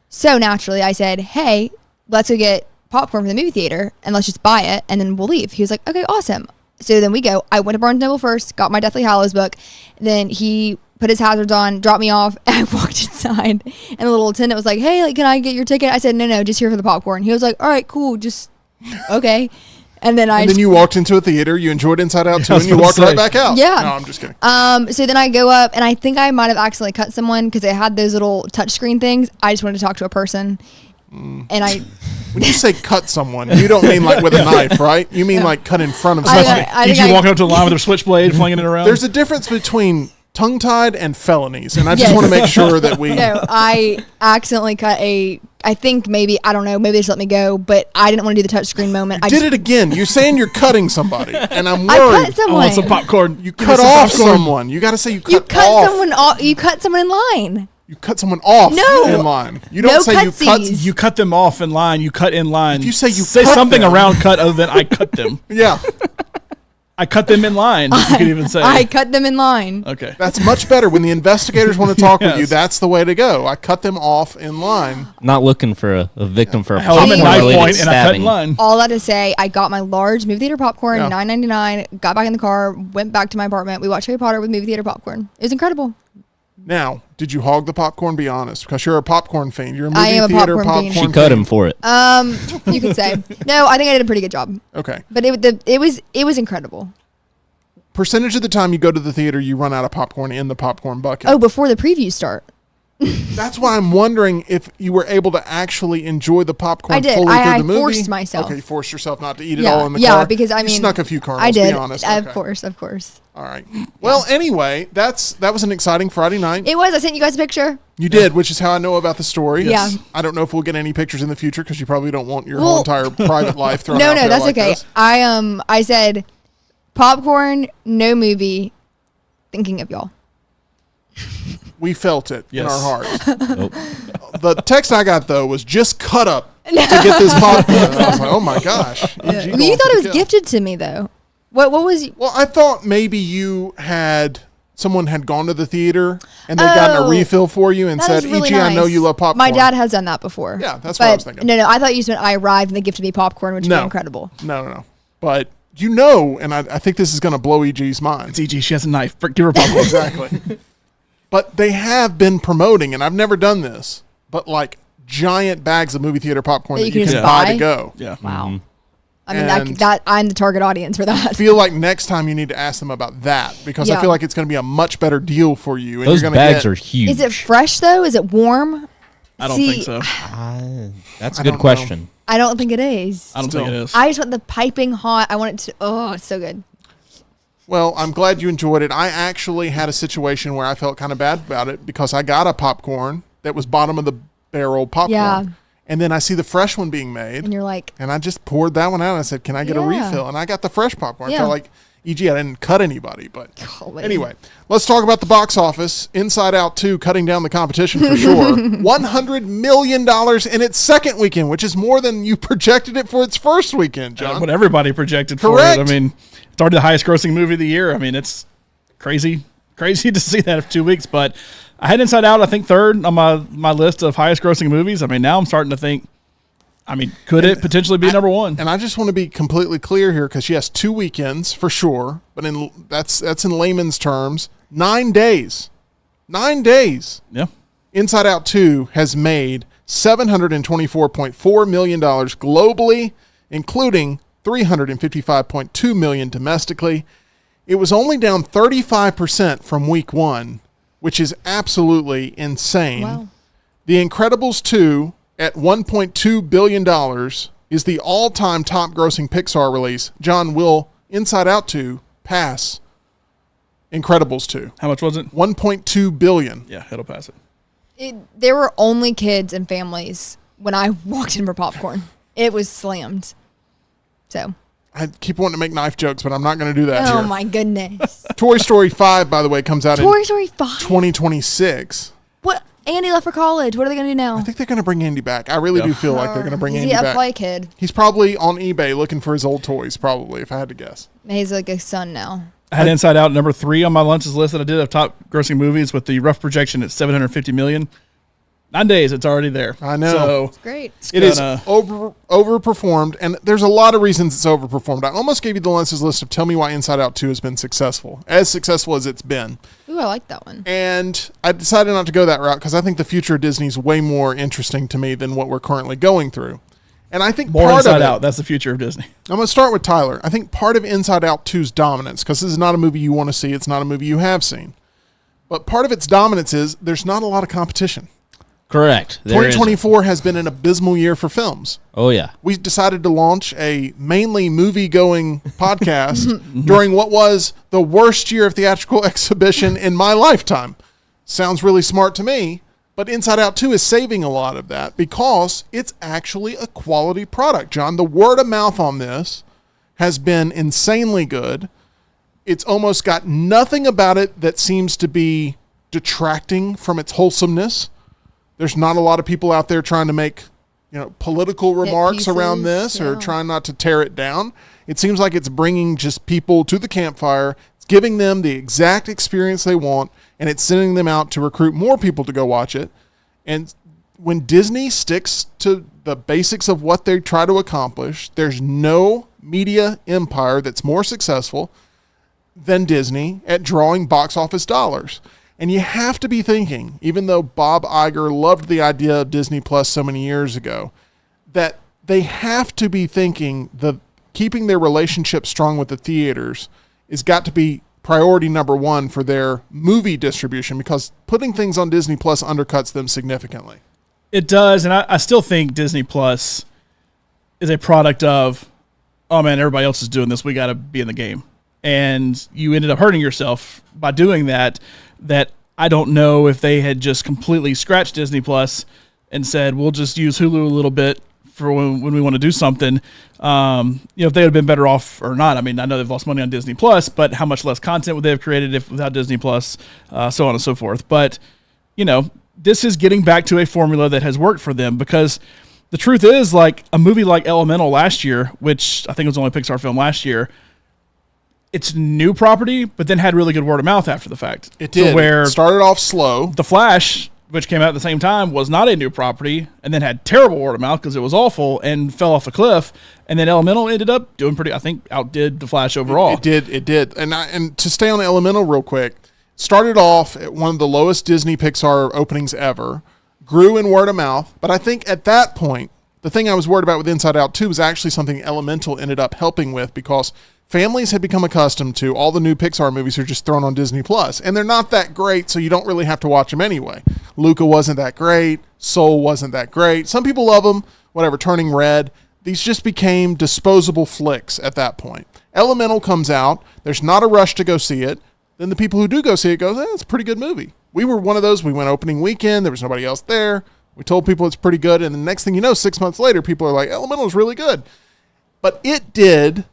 So naturally, I said, hey, let's go get popcorn from the movie theater and let's just buy it and then we'll leave. He was like, okay, awesome. So then we go. I went to Barnes & Noble first, got my Deathly Hallows book. Then he put his hazards on, dropped me off. And I walked inside and the little attendant was like, hey, like, can I get your ticket? I said, no, just here for the popcorn. He was like, all right, cool. Just okay. And then and then you walked into a theater, you enjoyed Inside Out 2, I was and you about walked to say. right back out. Yeah. No, I'm just kidding. So then I go up, and I think I might have accidentally cut someone because they had those little touchscreen things. I just wanted to talk to a person, and I When you say cut someone, you don't mean like with a knife, right? You mean like cut in front of I- somebody. I think EG I- walking up to the line with their switchblade, flinging it around. There's a difference between tongue-tied and felonies, and I just Yes. want to make sure that we... no, I accidentally cut a. I think maybe I don't know. Maybe they just let me go, but I didn't want to do the touchscreen moment. I did just, it again. You're saying you're cutting somebody, and I'm I worried. cut I someone. want some popcorn. You Give me cut some off popcorn. someone. You got to say you cut You cut off. someone off. You cut someone in line. You cut someone off No. in line. You don't No say you cut... cutsies. You cut them off in line. You cut in line. If you say you say cut something them- around cut other than I cut them. Yeah. I cut them in line. You could even say. I cut them in line. Okay. That's much better. When the investigators want to talk with you, Yes. that's the way to go. I cut them off in line. Not looking for a victim for a I held them at knife popcorn-related point and I cut in stabbing. line. All that to say, I got my large movie theater popcorn, Yeah. $9.99. Got back in the car, went back to my apartment. We watched Harry Potter with movie theater popcorn. It was incredible. Now, did you hog the popcorn? Be honest, because you're a popcorn fiend. You're a movie I am a theater popcorn popcorn fiend. She cut fiend. him for it. You could say. No, I think I did a pretty good job. Okay. But it was incredible. Percentage of the time you go to the theater, you run out of popcorn in the popcorn bucket. Oh, before the previews start. That's why I'm wondering if you were able to actually enjoy the popcorn I did. fully through I the movie. forced myself. Okay, you forced yourself not to eat it Yeah, all in the yeah, car. because I You mean, snuck a few kernels. I did. Be honest. Of Okay. course, of course. All right. Well, anyway, that was an exciting Friday night. It was. I sent you guys a picture. You did, which is how I know about the story. Yeah. I don't know if we'll get any pictures in the future because you probably don't want your Well- whole entire private life thrown No, out no, there that's like okay. this. I said popcorn, no movie, thinking of y'all. We felt it in Yes. our hearts. Nope. The text I got, though, was just cut up to get this popcorn. And I was like, oh, my gosh. EG going You for thought the it was kill. gifted to me though. What was Well, I thought maybe someone had gone to the theater and they'd gotten a Oh, refill for you and that said, is really EG, I know nice. you love popcorn. My dad has done that before. Yeah, that's but what I was thinking. No, I thought you just meant I arrived and they gifted me popcorn, which would No. be incredible. No. But you know, and I think this is going to blow EG's mind. It's EG. She has a knife. Give her popcorn. Exactly. But they have been promoting, and I've never done this, but like giant bags of movie theater popcorn That that you you can can just buy buy? to go. Yeah. Wow. I mean, And- that I'm the target audience for that. I feel like next time you need to ask them about that because I Yeah. feel like it's going to be a much better deal for you. And Those you're gonna bags get, are huge. Is it fresh though? Is it warm? I don't See, think so. That's a I good don't question. I don't think it is. I don't Still. think it is. I just want the piping hot. I want it to. Oh, it's so good. Well, I'm glad you enjoyed it. I actually had a situation where I felt kind of bad about it because I got a popcorn that was bottom of the barrel popcorn. Yeah. And then I see the fresh one being made. And you're like, And I just poured that one out and I said, can I get a Yeah. refill? And I got the fresh popcorn. I Yeah. felt like, EG, I didn't cut anybody. But golly. anyway, let's talk about the box office. Inside Out 2 cutting down the competition for sure. $100 million in its second weekend, which is more than you projected it for its first weekend, John. What everybody projected Correct. for it. I mean, it's already the highest grossing movie of the year. I mean, it's crazy to see that for 2 weeks. But I had Inside Out, I think, third on my list of highest grossing movies. I mean, now I'm starting to think, could it potentially be number one? And I just want to be completely clear here because yes, 2 weekends for sure, but that's in layman's terms, 9 days. 9 days. Yeah. Inside Out 2 has made $724.4 million globally, including $355.2 million domestically. It was only down 35% from week 1, which is absolutely insane. wow. The Incredibles 2 at $1.2 billion is the all-time top grossing Pixar release. John, will Inside Out 2 pass Incredibles 2? How much was it? $1.2 billion. Yeah, it'll pass it. There were only kids and families when I walked in for popcorn. It was slammed. So. I keep wanting to make knife jokes, but I'm not going to do that Oh here. my goodness. Toy Story 5, by the way, comes out Toy in Story 5. 2026. What? Andy left for college. What are they going to do now? I think they're going to bring Andy back. I really do feel like they're going to bring Is Andy he a back. play kid? He's probably on eBay looking for his old toys, probably, if I had to guess. He's like a son now. I had Inside Out number 3 on my lunches list that I did of top grossing movies with the rough projection at $750 million. 9 days, it's already there. I know. So Great. It is gonna- overperformed, and there's a lot of reasons it's overperformed. I almost gave you the lenses list of tell me why Inside Out 2 has been successful as it's been. Ooh, I like that one. And I decided not to go that route because I think the future of Disney is way more interesting to me than what we're currently going through. And I think more part Inside of it, Out. That's the future of Disney. I'm going to start with Tyler. I think part of Inside Out 2's dominance, because this is not a movie you want to see, it's not a movie you have seen. But part of its dominance is there's not a lot of competition. Correct. There is- 2024 has been an abysmal year for films. Oh, yeah. We decided to launch a mainly movie-going podcast during what was the worst year of theatrical exhibition in my lifetime. Sounds really smart to me, but Inside Out 2 is saving a lot of that because it's actually a quality product, John. The word of mouth on this has been insanely good. It's almost got nothing about it that seems to be detracting from its wholesomeness. There's not a lot of people out there trying to make, political remarks pieces, around this or yeah. trying not to tear it down. It seems like it's bringing just people to the campfire. It's giving them the exact experience they want, and it's sending them out to recruit more people to go watch it. And when Disney sticks to the basics of what they try to accomplish, there's no media empire that's more successful than Disney at drawing box office dollars. And you have to be thinking, even though Bob Iger loved the idea of Disney Plus so many years ago, that they have to be thinking the keeping their relationship strong with the theaters has got to be priority number one for their movie distribution, because putting things on Disney Plus undercuts them significantly. It does, and I still think Disney Plus is a product of, oh man, everybody else is doing this, we got to be in the game. And you ended up hurting yourself by doing that I don't know if they had just completely scratched Disney Plus and said, we'll just use Hulu a little bit for when we want to do something. If they would have been better off or not. I mean, I know they've lost money on Disney Plus, but how much less content would they have created without Disney Plus, so on and so forth. But, this is getting back to a formula that has worked for them, because the truth is, like a movie like Elemental last year, which I think was the only Pixar film last year, it's new property, but then had really good word of mouth after the fact. It did. So where it started off slow. The Flash, which came out at the same time, was not a new property, and then had terrible word of mouth because it was awful and fell off a cliff. And then Elemental ended up doing pretty, I think, outdid The Flash overall. It did. And to stay on Elemental real quick, started off at one of the lowest Disney Pixar openings ever, grew in word of mouth, but I think at that point, the thing I was worried about with Inside Out 2 was actually something Elemental ended up helping with, because families had become accustomed to all the new Pixar movies are just thrown on Disney Plus, and they're not that great, so you don't really have to watch them anyway. Luca wasn't that great. Soul wasn't that great. Some people love them, whatever, Turning Red. These just became disposable flicks at that point. Elemental comes out. There's not a rush to go see it. Then the people who do go see it go, it's a pretty good movie. We were one of those. We went opening weekend. There was nobody else there. We told people it's pretty good, and the next thing you know, 6 months later, people are like, Elemental is really good. But it did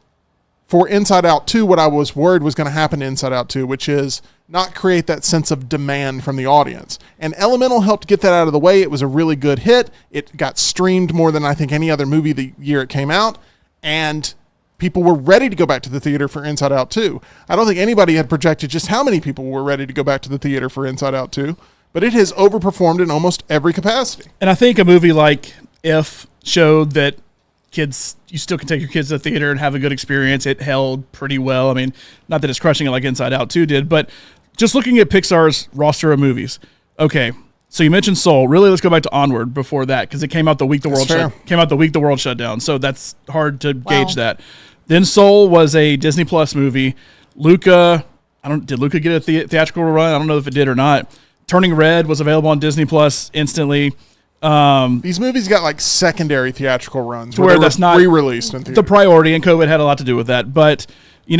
for Inside Out 2 what I was worried was going to happen to Inside Out 2, which is not create that sense of demand from the audience. And Elemental helped get that out of the way. It was a really good hit. It got streamed more than I think any other movie the year it came out, and people were ready to go back to the theater for Inside Out 2. I don't think anybody had projected just how many people were ready to go back to the theater for Inside Out 2, but it has overperformed in almost every capacity. And I think a movie like If showed that you still can take your kids to the theater and have a good experience. It held pretty well. I mean, not that it's crushing it like Inside Out 2 did, but just looking at Pixar's roster of movies. Okay, so you mentioned Soul. Really, let's go back to Onward before that, because it came out the week the world shut down. So that's hard to gauge that. Then Soul was a Disney Plus movie. Luca, did Luca get a theatrical run? I don't know if it did or not. Turning Red was available on Disney Plus instantly. These movies got like secondary theatrical runs where that's not re-released in theater. The priority, and COVID had a lot to do with that. But then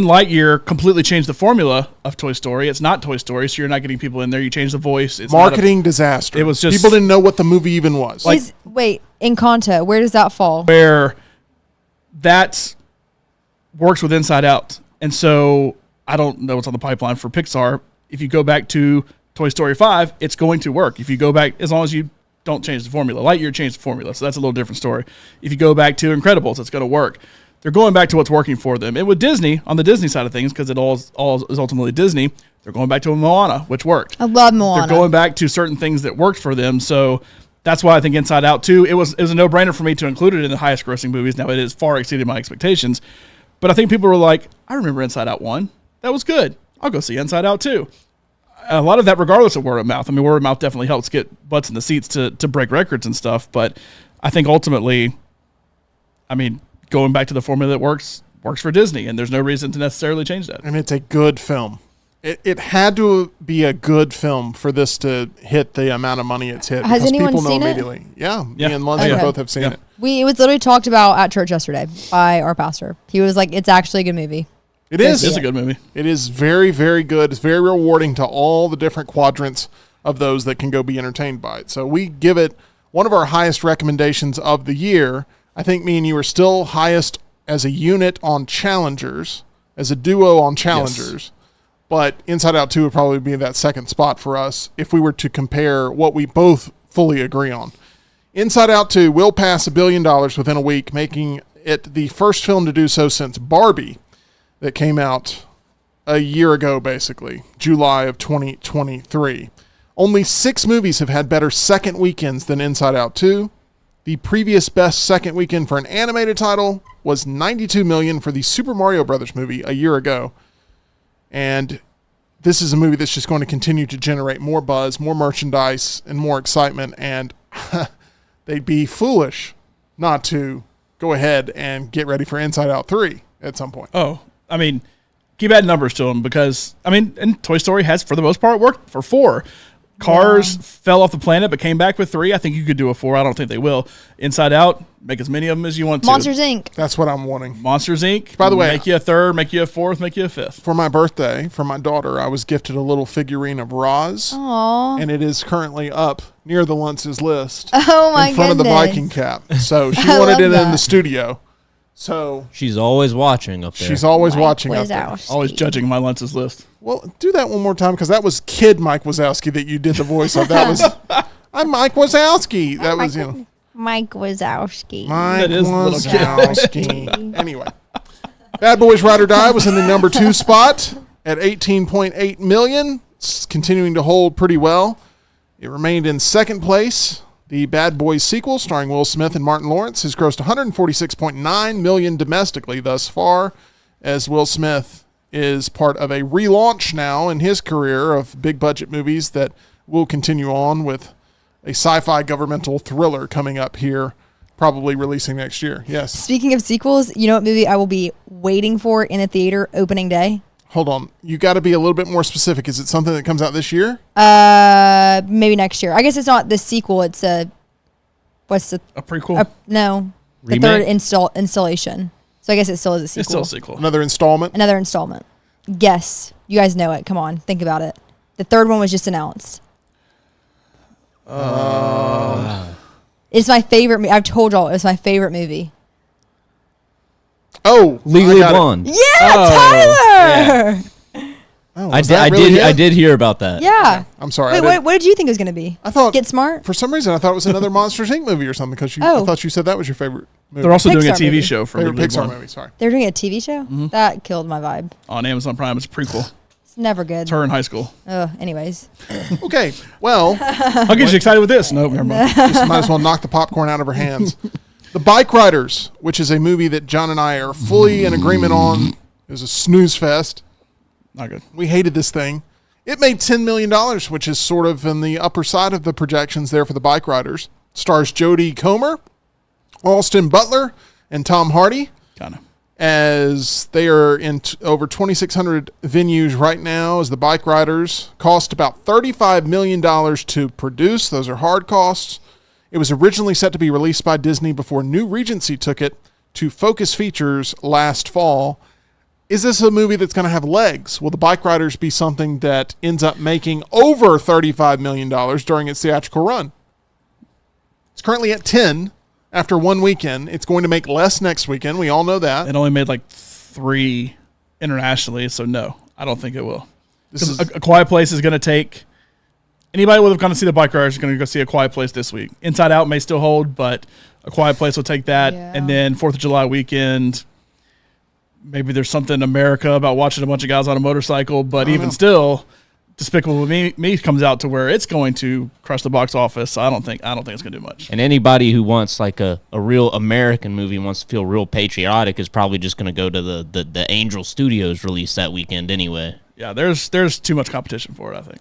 Lightyear completely changed the formula of Toy Story. It's not Toy Story, so you're not getting people in there. You change the voice. It's marketing disaster. It was just people didn't know what the movie even was. Wait, Encanto, where does that fall? Where that works with Inside Out, and so I don't know what's on the pipeline for Pixar. If you go back to Toy Story 5, it's going to work. If you go back, as long as you don't change the formula. Lightyear changed the formula, so that's a little different story. If you go back to Incredibles, it's going to work. They're going back to what's working for them. And with Disney, on the Disney side of things, because it all is ultimately Disney, they're going back to Moana, which worked. I love Moana. They're going back to certain things that worked for them. So that's why I think Inside Out 2, it was a no-brainer for me to include it in the highest grossing movies. Now, it has far exceeded my expectations. But I think people were like, I remember Inside Out 1. That was good. I'll go see Inside Out 2. A lot of that regardless of word of mouth. I mean, word of mouth definitely helps get butts in the seats to break records and stuff. But I think ultimately, going back to the formula that works for Disney, and there's no reason to necessarily change that. And it's a good film. It had to be a good film for this to hit the amount of money it's hit. Has anyone people know seen immediately. it? Yeah, me and Lindsay both have seen it. It was literally talked about at church yesterday by our pastor. He was like, it's actually a good movie. It is. It is a good movie. It is very, very good. It's very rewarding to all the different quadrants of those that can go be entertained by it. So we give it one of our highest recommendations of the year. I think me and you are still highest as a unit on Challengers, as a duo on Challengers. Yes. But Inside Out 2 would probably be in that second spot for us if we were to compare what we both fully agree on. Inside Out 2 will pass $1 billion within a week, making it the first film to do so since Barbie, that came out a year ago, basically, July of 2023. Only 6 movies have had better second weekends than Inside Out 2. The previous best second weekend for an animated title was $92 million for the Super Mario Brothers movie a year ago. And this is a movie that's just going to continue to generate more buzz, more merchandise, and more excitement. And they'd be foolish not to go ahead and get ready for Inside Out 3 at some point. Oh, I mean, keep adding numbers to them because, I mean, and Toy Story has, for the most part, worked for 4. Cars fell off the planet but came back with 3. I think you could do a 4. I don't think they will. Inside Out, make as many of them as you want to. Monsters Inc. That's what I'm wanting. Monsters Inc. By the way, make you a 3rd, make you a 4th, make you a 5th. For my birthday, for my daughter, I was gifted a little figurine of Roz. Aww. And it is currently up near the Luntz's list. Oh my in front of the goodness. Viking cap. So she I wanted love it in that. the studio. So She's always watching up there. she's always Mike watching up there. Wazowski. Always judging my Luntz's list. Well, do that one more time because that was Kid Mike Wazowski that you did the voice of. That was I'm Mike Wazowski. That was Mike Wazowski. Mike That is little kid. Wazowski. Anyway, Bad Boys Ride or Die was in the number 2 spot at 18.8 million. It's continuing to hold pretty well. It remained in second place. The Bad Boys sequel, starring Will Smith and Martin Lawrence, has grossed 146.9 million domestically thus far, as Will Smith is part of a relaunch now in his career of big budget movies that will continue on with a sci-fi governmental thriller coming up here, probably releasing next year. Yes. Speaking of sequels, you know what movie I will be waiting for in a theater opening day? Hold on. You got to be a little bit more specific. Is it something that comes out this year? Maybe next year. I guess it's not the sequel. It's a prequel? No, the Remake? third installation. So I guess it still is a sequel. It's still a sequel. Another installment? Another installment. Guess. You guys know it. Come on, think about it. The third one was just announced. It's my favorite. I've told y'all it's my favorite movie. Oh, Legally I got it. Blonde. Yeah, Tyler. Oh, I was did. that I really did. it? I did hear about that. Yeah. I'm sorry. Wait, what did you think it was going to be? I thought Get Smart. For some reason, I thought it was another Monsters Inc. movie or something because I thought you said that was your favorite movie. They're also doing a Pixar TV movie. show for favorite Legally Pixar Blonde. movie. Sorry. They're doing a TV show. That killed my vibe. On Amazon Prime. It's a prequel. It's never good. It's her in high school. Anyways, Okay. Well, I'll get you excited with this. Nope, never mind. just might as well knock the popcorn out of her hands. The Bike Riders, which is a movie that John and I are fully in agreement on, is a snooze fest. Not good. We hated this thing. It made $10 million, which is sort of in the upper side of the projections there for the Bike Riders. Stars Jodie Comer, Austin Butler, and Tom Hardy, Kind of. as they are in over 2,600 venues right now as the Bike Riders. Cost about $35 million to produce. Those are hard costs. It was originally set to be released by Disney before New Regency took it to Focus Features last fall. Is this a movie that's going to have legs? Will the Bike Riders be something that ends up making over $35 million during its theatrical run? It's currently at 10 after one weekend. It's going to make less next weekend. We all know that. It only made like 3 internationally, so no, I don't think it will. This is, A Quiet Place is going to take anybody who would have gone to see the Bike Riders is going to go see A Quiet Place this week. Inside Out may still hold, but A Quiet Place will take that. Yeah. And then 4th of July weekend, maybe there's something in America about watching a bunch of guys on a motorcycle, but even still, Despicable Me comes out to where it's going to crush the box office. So I don't think it's going to do much. And anybody who wants like a real American movie and wants to feel real patriotic is probably just going to go to the Angel Studios release that weekend anyway. Yeah, there's too much competition for it, I think.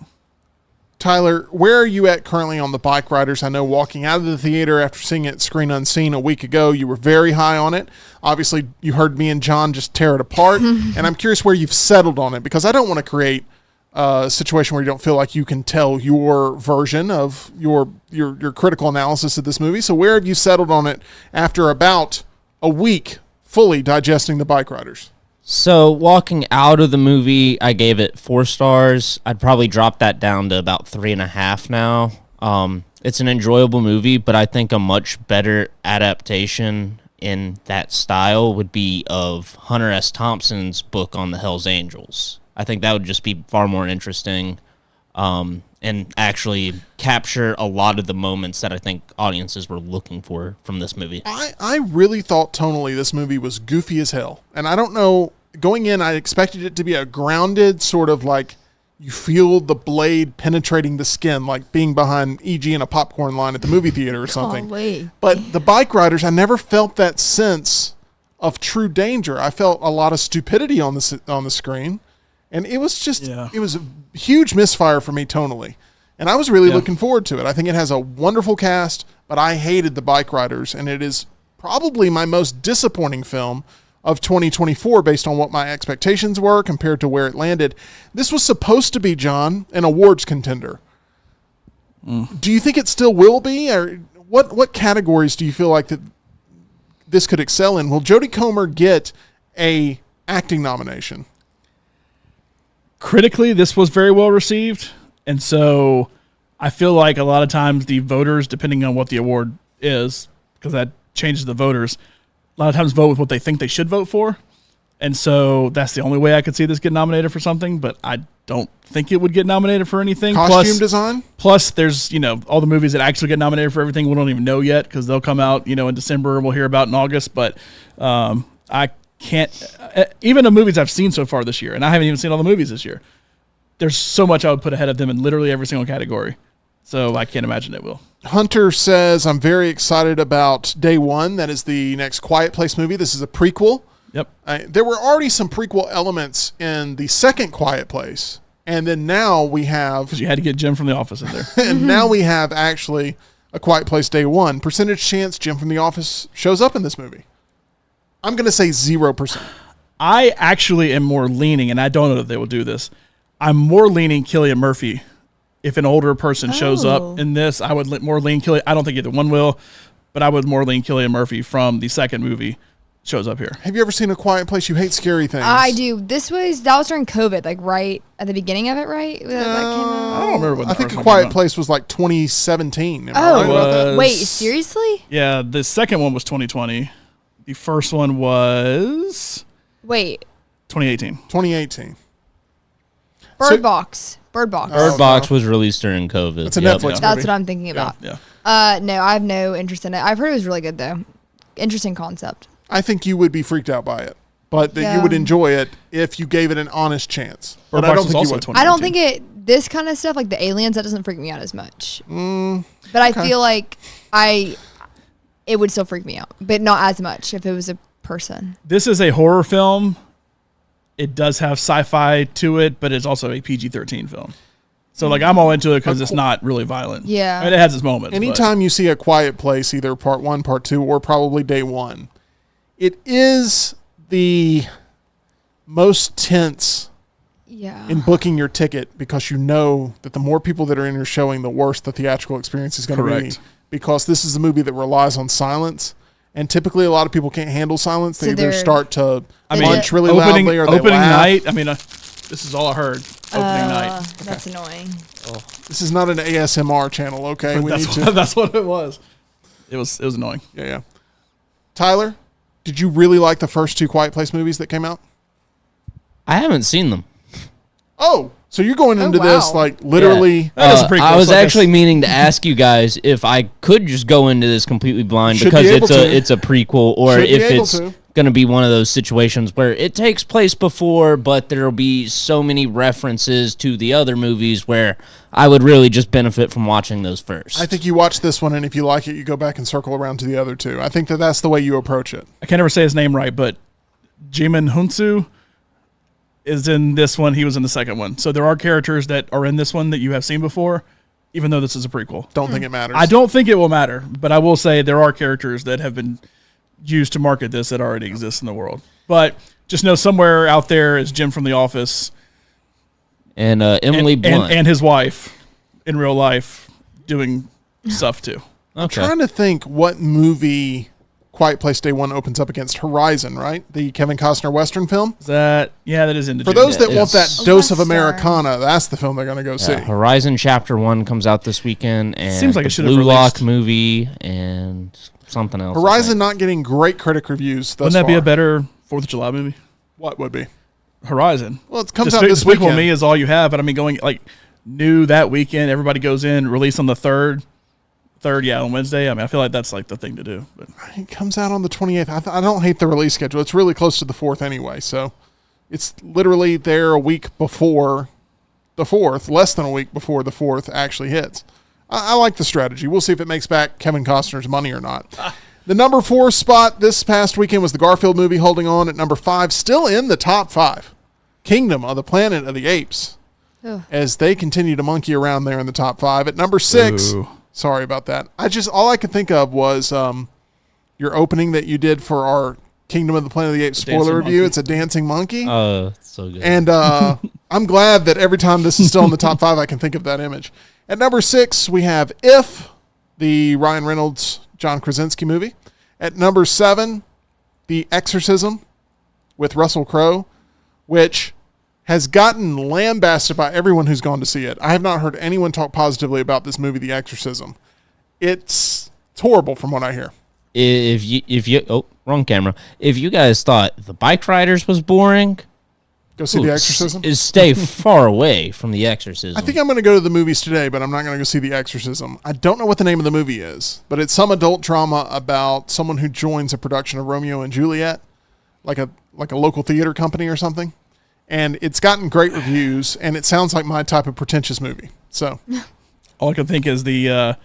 Tyler, where are you at currently on the Bike Riders? I know walking out of the theater after seeing it screen unseen a week ago, you were very high on it. Obviously, you heard me and John just tear it apart. And I'm curious where you've settled on it because I don't want to create a situation where you don't feel like you can tell your version of your critical analysis of this movie. So where have you settled on it after about a week fully digesting the Bike Riders? So walking out of the movie, I gave it 4 stars. I'd probably drop that down to about 3.5 now. It's an enjoyable movie, but I think a much better adaptation in that style would be of Hunter S. Thompson's book on the Hells Angels. I think that would just be far more interesting. and actually capture a lot of the moments that I think audiences were looking for from this movie. I really thought tonally this movie was goofy as hell. And I don't know, going in, I expected it to be a grounded sort of like you feel the blade penetrating the skin, like being behind E.G. in a popcorn line at the movie theater or something. Golly. But the bike riders, I never felt that sense of true danger. I felt a lot of stupidity on the screen. And it was just, it was a huge misfire for me tonally. And I was really looking forward to it. I think it has a wonderful cast, but I hated the bike riders. And it is probably my most disappointing film of 2024 based on what my expectations were compared to where it landed. This was supposed to be, John, an awards contender. Do you think it still will be? Or what categories do you feel like that this could excel in? Will Jodie Comer get a acting nomination? Critically, this was very well received, and so I feel like a lot of times the voters, depending on what the award is, because that changes the voters, a lot of times vote with what they think they should vote for, and so that's the only way I could see this get nominated for something, but I don't think it would get nominated for anything. Costume design? Plus, there's, all the movies that actually get nominated for everything we don't even know yet, because they'll come out, in December, and we'll hear about in August, but I can't, even the movies I've seen so far this year, and I haven't even seen all the movies this year, there's so much I would put ahead of them in literally every single category. So I can't imagine it will. Hunter says, I'm very excited about Day One. That is the next Quiet Place movie. This is a prequel. Yep. There were already some prequel elements in the second Quiet Place. And then now we have... Because you had to get Jim from The Office in there. And now we have actually a Quiet Place Day One. Percentage chance Jim from The Office shows up in this movie. I'm going to say 0%. I actually am more leaning, and I don't know if they will do this, I'm more leaning Cillian Murphy. If an older person shows up in this, I would more lean Cillian. I don't think either one will, but I would more lean Cillian Murphy from the second movie shows up here. Have you ever seen A Quiet Place? You hate scary things. I do. That was during COVID, like right at the beginning of it, right? That came out? I don't remember when I think A Quiet Place was like 2017. Am I right about that? Wait, seriously? Yeah, the second one was 2020. The first one was... Wait. 2018. 2018. Bird Box. Bird Box. Bird Box was released during COVID. It's a Netflix movie. That's what I'm thinking about. Yeah. No, I have no interest in it. I've heard it was really good, though. Interesting concept. I think you would be freaked out by it, but that you would enjoy it if you gave it an honest chance. Bird But I Box don't was think you also would. 2018. I don't think this kind of stuff, like the aliens, that doesn't freak me out as much. But I feel like it would still freak me out, but not as much if it was a person. This is a horror film. It does have sci-fi to it, but it's also a PG-13 film. So, I'm all into it because it's not really violent. Yeah. I mean, it has its moments. Anytime you see A Quiet Place, either part 1, part 2, or probably Day 1, it is the most tense in booking your ticket because you know that the more people that are in your showing, the worse the theatrical experience is going to be. Because this is a movie that relies on silence. And typically, a lot of people can't handle silence. They either start to punch really loudly or they opening laugh. night. This is all I heard. Opening night. That's annoying. This is not an ASMR channel, okay? That's what it was. It was annoying. Yeah. Tyler, did you really like the first 2 Quiet Place movies that came out? I haven't seen them. Oh, so you're going into this literally. That is pretty close, I was I guess. actually meaning to ask you guys if I could just go into this completely blind Should because be able to. it's a prequel, or Should be if able it's to. going to be one of those situations where it takes place before, but there'll be so many references to the other movies where I would really just benefit from watching those first. I think you watch this one, and if you like it, you go back and circle around to the other 2. I think that's the way you approach it. I can't ever say his name right, but Jimin Hunsu is in this one. He was in the second one. So there are characters that are in this one that you have seen before, even though this is a prequel. Don't think it matters. I don't think it will matter, but I will say there are characters that have been used to market this that already exist in the world. But just know somewhere out there is Jim from The Office. And Emily Blunt. And his wife in real life doing stuff too. I'm trying to think what movie Quiet Place Day 1 opens up against. Horizon, right? The Kevin Costner Western film. That is in the For those that want that dose of Americana, that's the film they're going to go see. Horizon Chapter 1 comes out this weekend, and Seems like it should have Blue Lock released. movie and something else. Horizon not getting great critic reviews thus Wouldn't that be a far. better 4th of July movie? What would be? Horizon. Well, it comes Just out this Despicable weekend. Me is all you have, but I mean, going like new that weekend. Everybody goes in, release on the third, on Wednesday. I mean, I feel like that's like the thing to do. But It comes out on the 28th. I don't hate the release schedule. It's really close to the 4th anyway, so it's literally there a week before the 4th, less than a week before the 4th actually hits. I like the strategy. We'll see if it makes back Kevin Costner's money or not. The number 4 spot this past weekend was the Garfield movie, holding on at number 5, still in the top 5. Kingdom of the Planet of the Apes, as they continue to monkey around there in the top 5. At number 6, sorry about that. All I could think of was your opening that you did for our Kingdom of the Planet of the Apes spoiler review. Monkey. It's a dancing monkey. Oh, so good. And I'm glad that every time this is still in the top 5, I can think of that image. At number 6, we have If, the Ryan Reynolds, John Krasinski movie. At number 7, The Exorcism with Russell Crowe, which has gotten lambasted by everyone who's gone to see it. I have not heard anyone talk positively about this movie, The Exorcism. It's horrible from what I hear. If you wrong camera. If you guys thought The Bike Riders was boring, Go see The Exorcism? Stay far away from The Exorcism. I think I'm going to go to the movies today, but I'm not going to go see The Exorcism. I don't know what the name of the movie is, but it's some adult drama about someone who joins a production of Romeo and Juliet, like a local theater company or something. And it's gotten great reviews, and it sounds like my type of pretentious movie. So all I can think is the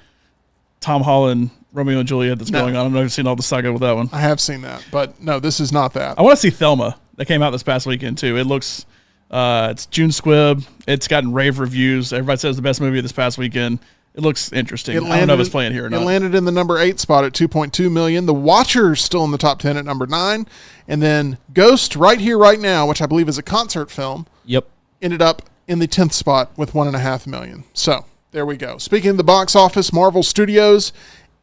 Tom Holland Romeo and Juliet that's going on. I've never seen all the saga with that one. I have seen that, but no, this is not that. I want to see Thelma. That came out this past weekend too. It looks, it's June Squibb. It's gotten rave reviews. Everybody says the best movie this past weekend. It looks interesting. I don't know if it's playing here or not. It landed in the number 8 spot at $2.2 million. The Watcher's still in the top 10 at number 9. And then Ghost, Right Here, Right Now, which I believe is a concert film, ended up in the 10th spot with $1.5 million. So there we go. Speaking of the box office, Marvel Studios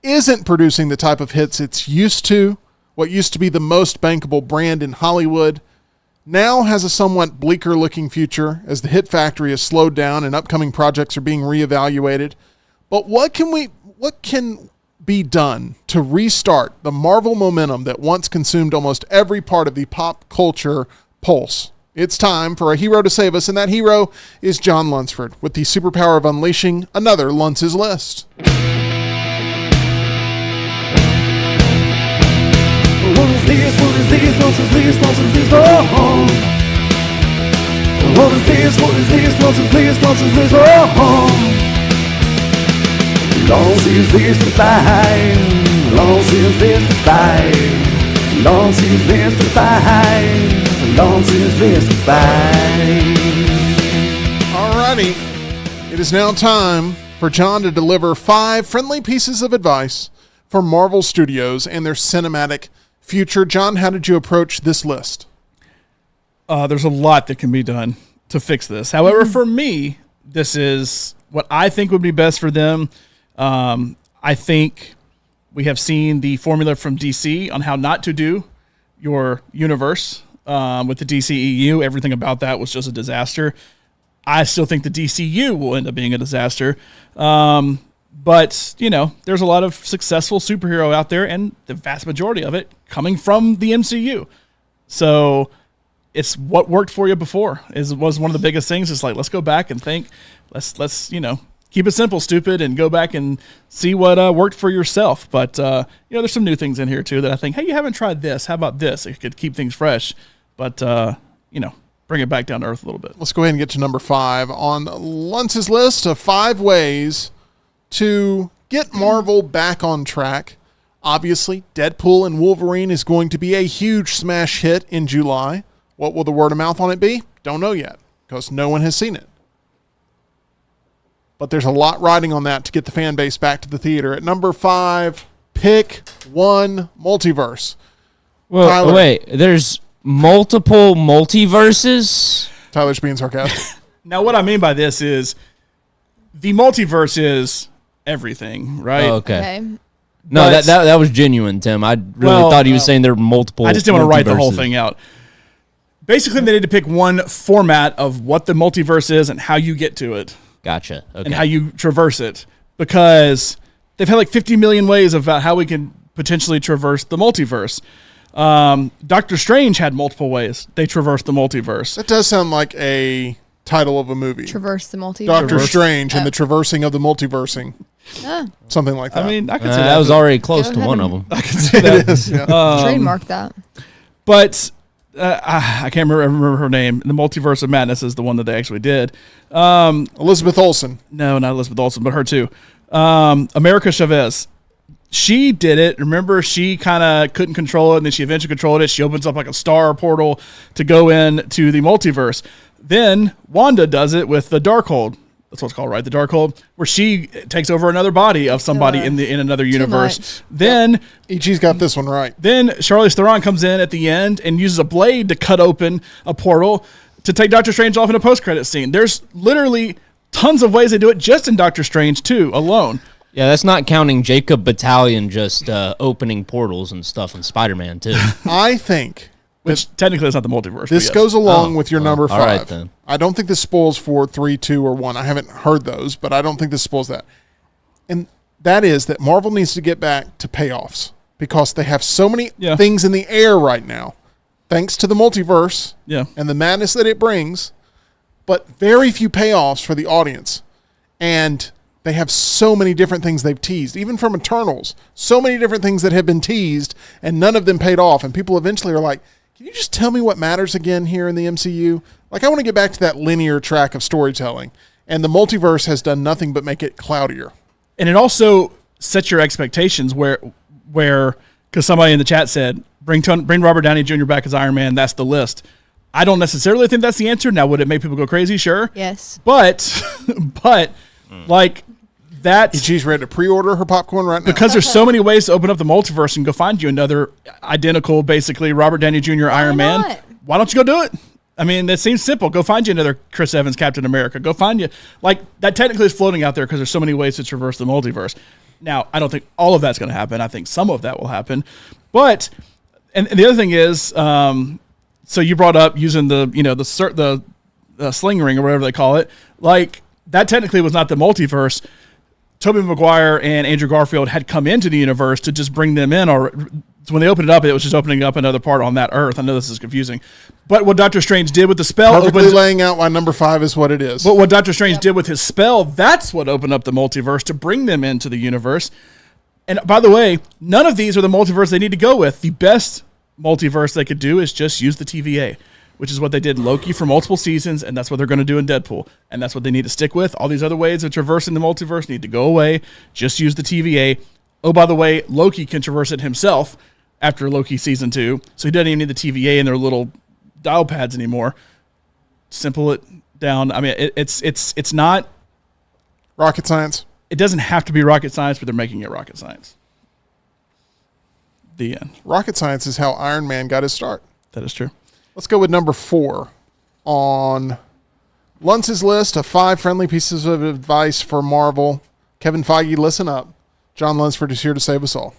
isn't producing the type of hits it's used to. What used to be the most bankable brand in Hollywood now has a somewhat bleaker looking future as the hit factory has slowed down and upcoming projects are being reevaluated. But what can be done to restart the Marvel momentum that once consumed almost every part of the pop culture pulse? It's time for a hero to save us, and that hero is John Lunsford with the superpower of unleashing another Luntz's List. What is this? What is this? Luntz's List? Luntz's List? Oh. What is this? What is this? Luntz's List? Luntz's List? Oh. Luntz's List to five. Luntz's List to five. Luntz's List to five. Luntz's List to five. Alrighty, it is now time for John to deliver 5 friendly pieces of advice for Marvel Studios and their cinematic future. John, how did you approach this list? There's a lot that can be done to fix this. However, for me, this is what I think would be best for them. I think we have seen the formula from DC on how not to do your universe with the DCEU. Everything about that was just a disaster. I still think the DCU will end up being a disaster. But, you know, there's a lot of successful superhero out there, and the vast majority of it coming from the MCU. So it's what worked for you before was one of the biggest things. It's like, let's go back and think. Let's keep it simple, stupid, and go back and see what worked for yourself. But, there's some new things in here, too, that I think, hey, you haven't tried this. How about this? It could keep things fresh. But, bring it back down to earth a little bit. Let's go ahead and get to number 5 on Luntz's list of 5 ways to get Marvel back on track. Obviously, Deadpool and Wolverine is going to be a huge smash hit in July. What will the word of mouth on it be? Don't know yet, because no one has seen it. But there's a lot riding on that to get the fan base back to the theater. At number 5, pick one multiverse. Well, Tyler. wait, there's multiple multiverses? Tyler's being sarcastic. Now, what I mean by this is the multiverse is everything, right? Oh, okay. No, But- that was genuine, Tim. I really thought he was saying there were multiple. I just didn't want to write the whole multiverses. thing out. Basically, they need to pick one format of what the multiverse is and how you get to it Gotcha. Okay. and how you traverse it, because they've had like 50 million ways about how we can potentially traverse the multiverse. Doctor Strange had multiple ways they traversed the multiverse. That does sound like a title of a movie. Traverse the multiverse. Doctor Strange and the traversing of the multiversing. Something like that. I mean, I could say that was already close to one of them. I could say that. It is, yeah. Trademark that. But I can't remember her name. The Multiverse of Madness is the one that they actually did. Elizabeth Olsen. No, not Elizabeth Olsen, but her too. America Chavez. She did it. Remember, she kind of couldn't control it, and then she eventually controlled it. She opens up like a star portal to go in to the multiverse. Then Wanda does it with the Darkhold. That's what it's called, right? The Darkhold, where she takes over another body of somebody in another universe. Then EG's got this one right. Then Charlize Theron comes in at the end and uses a blade to cut open a portal to take Doctor Strange off in a post-credit scene. There's literally tons of ways they do it just in Doctor Strange 2 alone. Yeah, that's not counting Jacob Battalion just opening portals and stuff in Spider-Man too. I think Which technically is not the multiverse. this but yes. goes along with your number 5. all right, then. I don't think this spoils for 3, 2, or 1. I haven't heard those, but I don't think this spoils that. And that is that Marvel needs to get back to payoffs because they have so many things in the air right now, thanks to the multiverse and the madness that it brings, but very few payoffs for the audience. And they have so many different things they've teased, even from Eternals, so many different things that have been teased and none of them paid off. And people eventually are like, can you just tell me what matters again here in the MCU? Like, I want to get back to that linear track of storytelling. And the multiverse has done nothing but make it cloudier. And it also sets your expectations where because somebody in the chat said, bring Robert Downey Jr. back as Iron Man, that's the list. I don't necessarily think that's the answer. Now, would it make people go crazy? Sure. Yes. But like that. She's ready to pre-order her popcorn right now. Because there's so many ways to open up the multiverse and go find you another identical, basically, Robert Downey Jr. Iron Man. Why don't you go do it? I mean, that seems simple. Go find you another Chris Evans Captain America. Go find you. Like, that technically is floating out there because there's so many ways to traverse the multiverse. Now, I don't think all of that's going to happen. I think some of that will happen. But, and the other thing is, so you brought up using the sling ring or whatever they call it. Like, that technically was not the multiverse. Tobey Maguire and Andrew Garfield had come into the universe to just bring them in, or when they opened it up, it was just opening up another part on that Earth. I know this is confusing, but what Doctor Strange did with the spell, perfectly laying out why number 5 is what it is. But what Doctor Strange did with his spell, that's what opened up the multiverse to bring them into the universe. And by the way, none of these are the multiverse they need to go with. The best multiverse they could do is just use the TVA, which is what they did in Loki for multiple seasons, and that's what they're going to do in Deadpool. And that's what they need to stick with. All these other ways of traversing the multiverse need to go away. Just use the TVA. Oh, by the way, Loki can traverse it himself after Loki Season 2, so he doesn't even need the TVA and their little dial pads anymore. Simple it down. I mean, it's not... rocket science. It doesn't have to be rocket science, but they're making it rocket science. The end. Rocket science is how Iron Man got his start. That is true. Let's go with number 4 on Luntz's list of 5 friendly pieces of advice for Marvel. Kevin Feige, listen up. John Lunsford is here to save us all.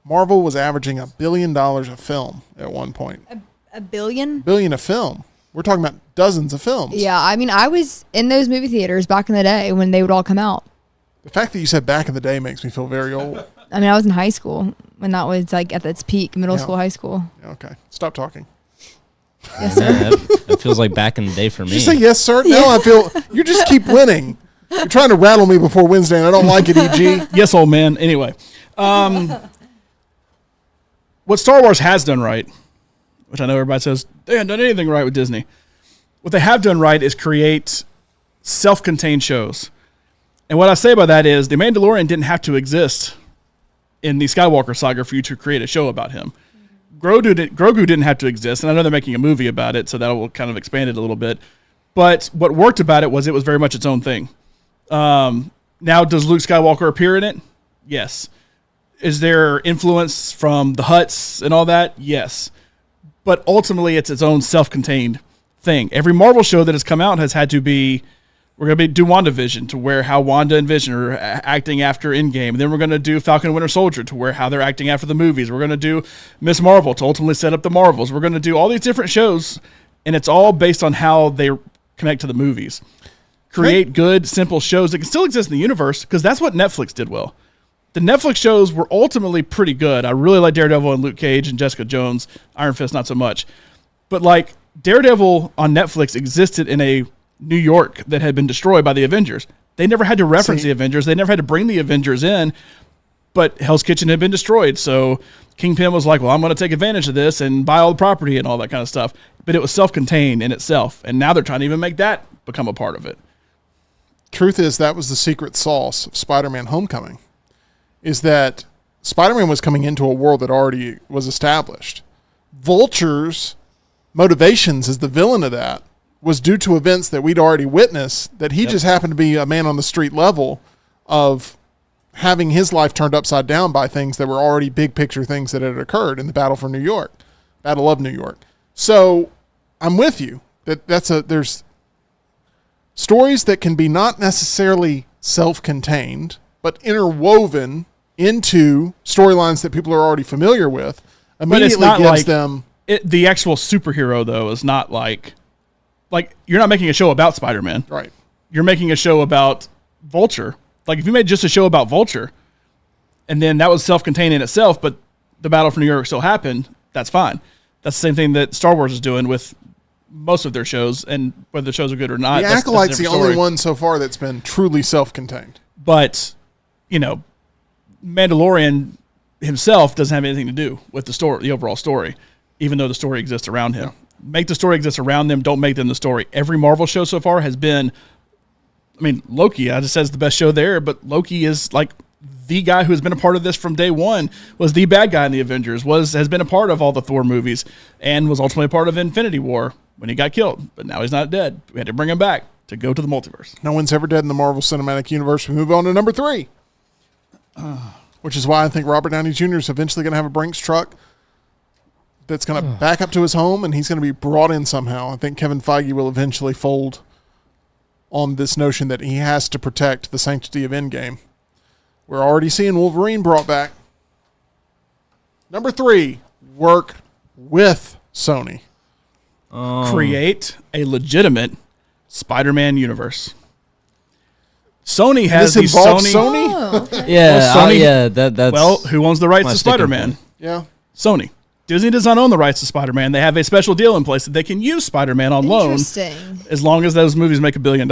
Marvel was averaging $1 billion a film at one point. A billion? Billion a film. We're talking about dozens of films. Yeah, I mean, I was in those movie theaters back in the day when they would all come out. The fact that you said back in the day makes me feel very old. I mean, I was in high school when that was like at its peak, middle school, high school. Okay. Stop talking. Yes, sir. That feels like back in the day for me. Did you say yes, sir? No, I feel you just keep winning. You're trying to rattle me before Wednesday, and I don't like it, EG. Yes, old man. Anyway. What Star Wars has done right, which I know everybody says they haven't done anything right with Disney. What they have done right is create self-contained shows. And what I say by that is The Mandalorian didn't have to exist in the Skywalker saga for you to create a show about him. Grogu didn't have to exist, and I know they're making a movie about it, so that will kind of expand it a little bit. But what worked about it was very much its own thing. Now, does Luke Skywalker appear in it? Yes. Is there influence from the Hutts and all that? Yes. But ultimately, it's its own self-contained thing. Every Marvel show that has come out has had to be, we're going to do WandaVision, to where how Wanda and Vision are acting after Endgame. Then we're going to do Falcon and Winter Soldier, to where how they're acting after the movies. We're going to do Miss Marvel, to ultimately set up the Marvels. We're going to do all these different shows, and it's all based on how they connect to the movies. Create good, simple shows that can still exist in the universe, because that's what Netflix did well. The Netflix shows were ultimately pretty good. I really like Daredevil and Luke Cage and Jessica Jones. Iron Fist, not so much. But like Daredevil on Netflix existed in a New York that had been destroyed by the Avengers. They never had to reference the Avengers. They never had to bring the Avengers in, but Hell's Kitchen had been destroyed. So Kingpin was like, well, I'm going to take advantage of this and buy all the property and all that kind of stuff. But it was self-contained in itself. And now they're trying to even make that become a part of it. Truth is, that was the secret sauce of Spider-Man Homecoming, is that Spider-Man was coming into a world that already was established. Vulture's motivations as the villain of that was due to events that we'd already witnessed, that he just happened to be a man on the street level of having his life turned upside down by things that were already big picture things that had occurred in the Battle of New York. So I'm with you that there's stories that can be not necessarily self-contained, but interwoven into storylines that people are already familiar with. Immediately gives them the actual superhero though is not like you're not making a show about Spider-Man. Right. You're making a show about Vulture. Like if you made just a show about Vulture and then that was self-contained in itself, but the Battle for New York still happened, that's fine. That's the same thing that Star Wars is doing with most of their shows, and whether the shows are good or not. The Acolyte's the only one so far that's been truly self-contained. But, Mandalorian himself doesn't have anything to do with the story, the overall story, even though the story exists around him. Yeah. Make the story exist around them, don't make them the story. Every Marvel show so far has been, Loki, I just said it's the best show there, but Loki is like the guy who has been a part of this from day one, was the bad guy in the Avengers, has been a part of all the Thor movies, and was ultimately a part of Infinity War when he got killed. But now he's not dead. We had to bring him back to go to the multiverse. No one's ever dead in the Marvel Cinematic Universe. We move on to number 3. Which is why I think Robert Downey Jr. is eventually going to have a Brinks truck that's going to back up to his home, and he's going to be brought in somehow. I think Kevin Feige will eventually fold on this notion that he has to protect the sanctity of Endgame. We're already seeing Wolverine brought back. Number 3, work with Sony. Create a legitimate Spider-Man universe. Sony has this the involves Sony. Oh, okay. Yeah, Well, Sony- that's Well, who owns the rights my to sticking Spider-Man? point. Yeah. Sony. Disney does not own the rights to Spider-Man. They have a special deal in place that they can use Spider-Man on loan Interesting. as long as those movies make $1 billion.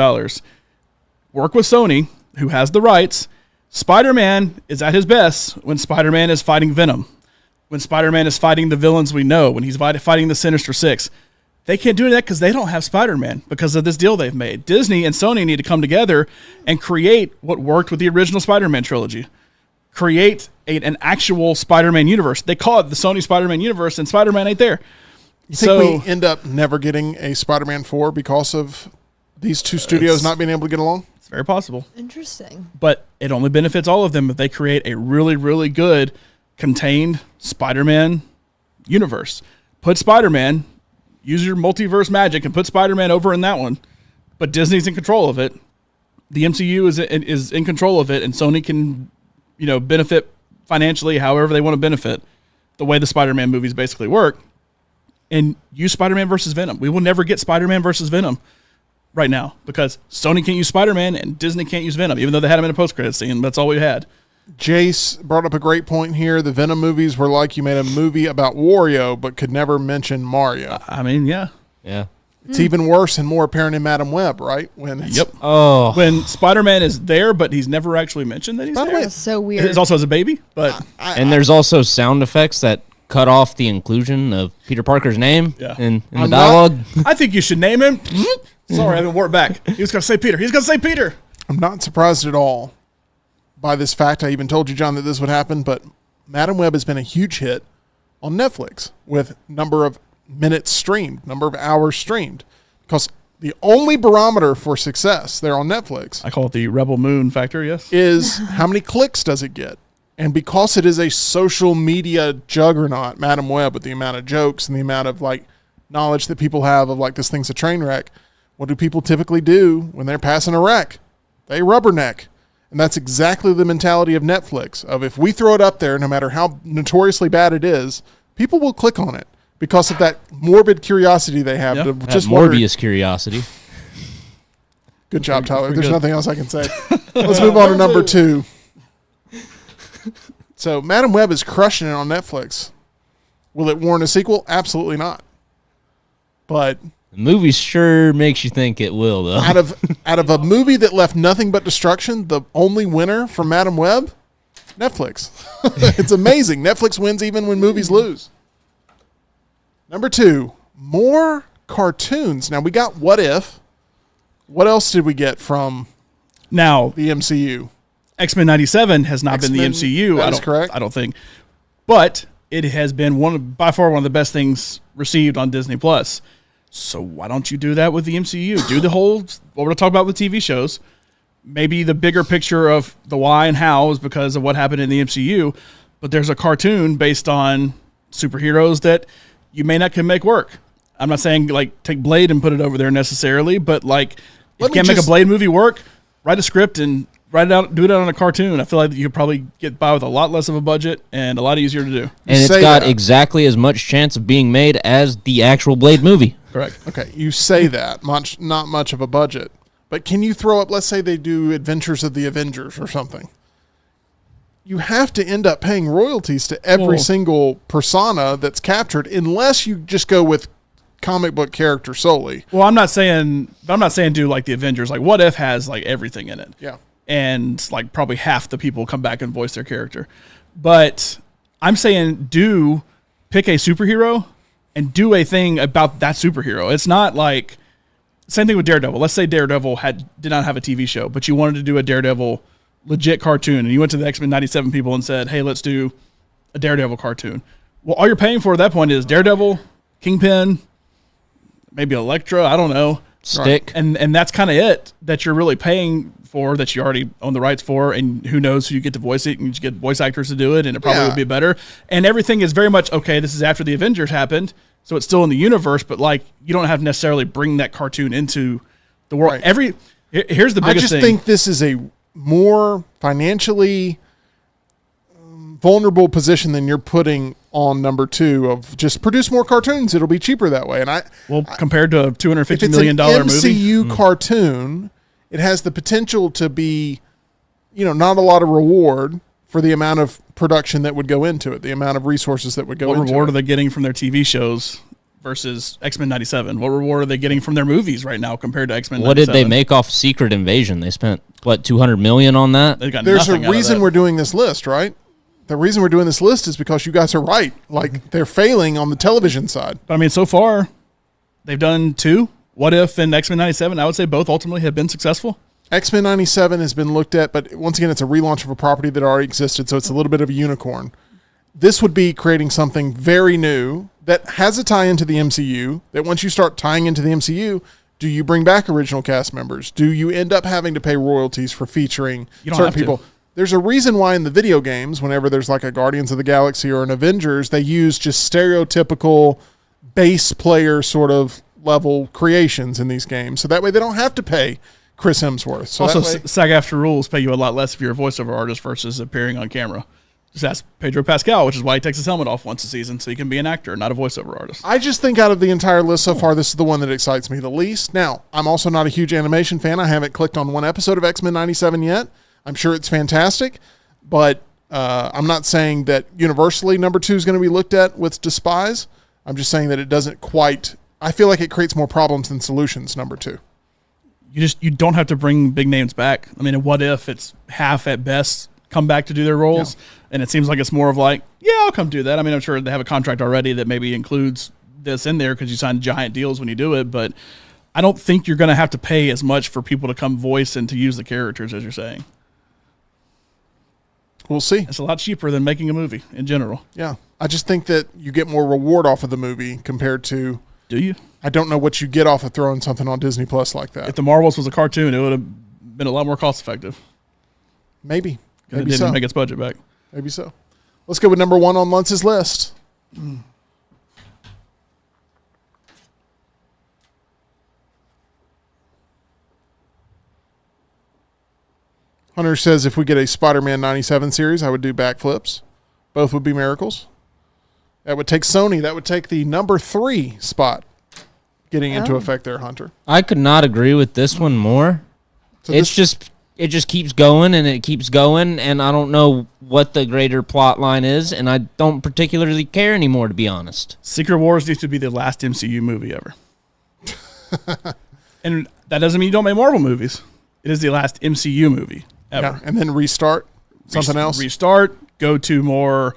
Work with Sony, who has the rights. Spider-Man is at his best when Spider-Man is fighting Venom, when Spider-Man is fighting the villains we know, when he's fighting the Sinister Six. They can't do that because they don't have Spider-Man because of this deal they've made. Disney and Sony need to come together and create what worked with the original Spider-Man trilogy. Create an actual Spider-Man universe. They call it the Sony Spider-Man universe, and Spider-Man ain't there. You think we end up never getting a Spider-Man 4 because of these two studios not being able to get along? It's very possible. Interesting. But it only benefits all of them if they create a really, really good contained Spider-Man universe. Put Spider-Man, use your multiverse magic and put Spider-Man over in that one. But Disney's in control of it. The MCU is in control of it, and Sony can, benefit financially however they want to benefit, the way the Spider-Man movies basically work. And use Spider-Man versus Venom. We will never get Spider-Man versus Venom right now because Sony can't use Spider-Man and Disney can't use Venom, even though they had him in a post-credit scene. That's all we had. Jace brought up a great point here. The Venom movies were like you made a movie about Wario but could never mention Mario. Yeah. Yeah. It's even worse and more apparent in Madam Web, right? When When Spider-Man is there, but he's never actually mentioned that he's there. That's so weird. It's also as a baby, but And there's also sound effects that cut off the inclusion of Peter Parker's name in the dialogue. I think you should name him. Sorry, I haven't worked back. He was going to say Peter. He's going to say Peter. I'm not surprised at all by this fact. I even told you, John, that this would happen, but Madam Web has been a huge hit on Netflix with number of minutes streamed, number of hours streamed, because the only barometer for success there on Netflix, I call it the Rebel Moon factor, yes, is how many clicks does it get? And because it is a social media juggernaut, Madam Web, with the amount of jokes and the amount of knowledge that people have of this thing's a train wreck, what do people typically do when they're passing a wreck? They rubberneck. And that's exactly the mentality of Netflix, of if we throw it up there, no matter how notoriously bad it is, people will click on it because of that morbid curiosity they have to That just Morbius curiosity. Good job, Tyler. Pretty There's good. nothing else I can say. Let's move on to number 2. So, Madam Web is crushing it on Netflix. Will it warrant a sequel? Absolutely not. But The movie sure makes you think it will, though. out of a movie that left nothing but destruction, the only winner for Madam Web, Netflix. It's amazing. Netflix wins even when movies lose. Number 2, more cartoons. Now we got What If. What else did we get from Now, the MCU? X-Men 97 has not been the X-Men, MCU. that is correct. I don't think. But it has been by far one of the best things received on Disney Plus. So why don't you do that with the MCU? Do the whole what we're talking about with TV shows. Maybe the bigger picture of the why and how is because of what happened in the MCU, but there's a cartoon based on superheroes that you may not can make work. I'm not saying like take Blade and put it over there necessarily, but like if you can't make a Blade movie work, write a script and write it out, do it on a cartoon. I feel like you could probably get by with a lot less of a budget and a lot easier to do. And it's got exactly as much chance of being made as the actual Blade movie. Correct. Okay, you say that not much of a budget, but can you throw up? Let's say they do Adventures of the Avengers or something. You have to end up paying royalties to every single persona that's captured, unless you just go with comic book character solely. Well, I'm not saying do like the Avengers. Like What If has like everything in it. Yeah. And like probably half the people come back and voice their character. But I'm saying pick a superhero and do a thing about that superhero. It's not like same thing with Daredevil. Let's say Daredevil did not have a TV show, but you wanted to do a Daredevil legit cartoon, and you went to the X-Men 97 people and said, "Hey, let's do a Daredevil cartoon." Well, all you're paying for at that point is Daredevil, Kingpin, maybe Elektra, I don't know. Stick. And that's kind of it that you're really paying for, that you already own the rights for, and who knows who you get to voice it, and you just get voice actors to do it, and it probably would be better. And everything is very much, okay, this is after the Avengers happened, so it's still in the universe, but like you don't have to necessarily bring that cartoon into the world. Right. Here's the biggest thing. I just think this is a more financially vulnerable position than you're putting on number 2 of just produce more cartoons. It'll be cheaper that way. And compared to a $250 million movie, movie, cartoon, it has the potential to be, not a lot of reward for the amount of production that would go into it, the amount of resources that would go into it. What reward are they getting from their TV shows versus X-Men 97? What reward are they getting from their movies right now compared to X-Men 97? What did they make off Secret Invasion? They spent, $200 million on that? There's a reason we're doing this list, right? The reason we're doing this list is because you guys are right. Like, they're failing on the television side. But I mean, so far, they've done 2. What If and X-Men 97, I would say both ultimately have been successful. X-Men 97 has been looked at, but once again, it's a relaunch of a property that already existed, so it's a little bit of a unicorn. This would be creating something very new that has a tie into the MCU, that once you start tying into the MCU, do you bring back original cast members? Do you end up having to pay royalties for featuring certain people? There's a reason why in the video games, whenever there's like a Guardians of the Galaxy or an Avengers, they use just stereotypical base player sort of level creations in these games. So that way they don't have to pay Chris Hemsworth. So also, SAG-AFTRA rules pay you a lot less if you're a voiceover artist versus appearing on camera. Just ask Pedro Pascal, which is why he takes his helmet off once a season, so he can be an actor, not a voiceover artist. I just think out of the entire list so far, this is the one that excites me the least. Now, I'm also not a huge animation fan. I haven't clicked on one episode of X-Men 97 yet. I'm sure it's fantastic, but I'm not saying that universally number 2 is going to be looked at with despise. I'm just saying that it doesn't quite. I feel like it creates more problems than solutions. Number 2. You don't have to bring big names back. I mean, What If it's half at best come back to do their roles, and it seems like it's more of like, yeah, I'll come do that. I mean, I'm sure they have a contract already that maybe includes this in there because you sign giant deals when you do it, but I don't think you're going to have to pay as much for people to come voice and to use the characters as you're saying. We'll see. It's a lot cheaper than making a movie in general. Yeah. I just think that you get more reward off of the movie compared to... Do you? I don't know what you get off of throwing something on Disney Plus like that. If The Marvels was a cartoon, it would have been a lot more cost effective. Maybe. It didn't make its budget back. Maybe so. Let's go with number 1 on Luntz's list. Hunter says if we get a Spider-Man 97 series, I would do backflips. Both would be miracles. That would take Sony. That would take the number 3 spot getting into effect there, Hunter. I could not agree with this one more. So it just keeps going and it keeps going, and I don't know what the greater plot line is, and I don't particularly care anymore, to be honest. Secret Wars needs to be the last MCU movie ever. And that doesn't mean you don't make Marvel movies. It is the last MCU movie ever. Yeah, and then restart something else. Restart, go to more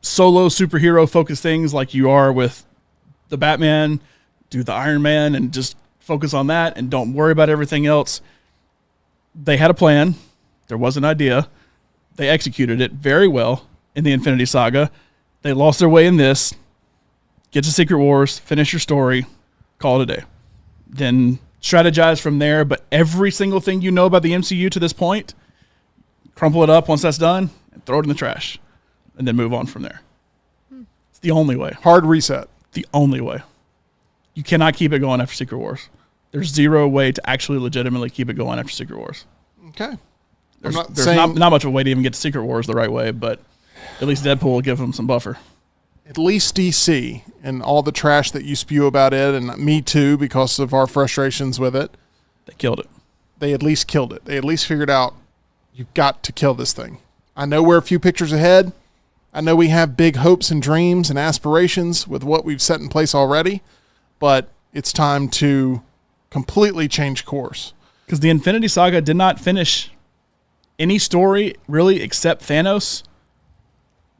solo superhero focused things like you are with the Batman, do the Iron Man, and just focus on that and don't worry about everything else. They had a plan. There was an idea. They executed it very well in the Infinity Saga. They lost their way in this. Get to Secret Wars, finish your story, call it a day. Then strategize from there, but every single thing you know about the MCU to this point, crumple it up once that's done and throw it in the trash and then move on from there. It's the only way. Hard reset. The only way. You cannot keep it going after Secret Wars. There's zero way to actually legitimately keep it going after Secret Wars. Okay. There's not much of a way to even get to Secret Wars the right way, but at least Deadpool will give them some buffer. At least DC and all the trash that you spew about it, and me too, because of our frustrations with it. They killed it. They at least killed it. They at least figured out, you've got to kill this thing. I know we're a few pictures ahead. I know we have big hopes and dreams and aspirations with what we've set in place already, but it's time to completely change course. Because the Infinity Saga did not finish any story really except Thanos,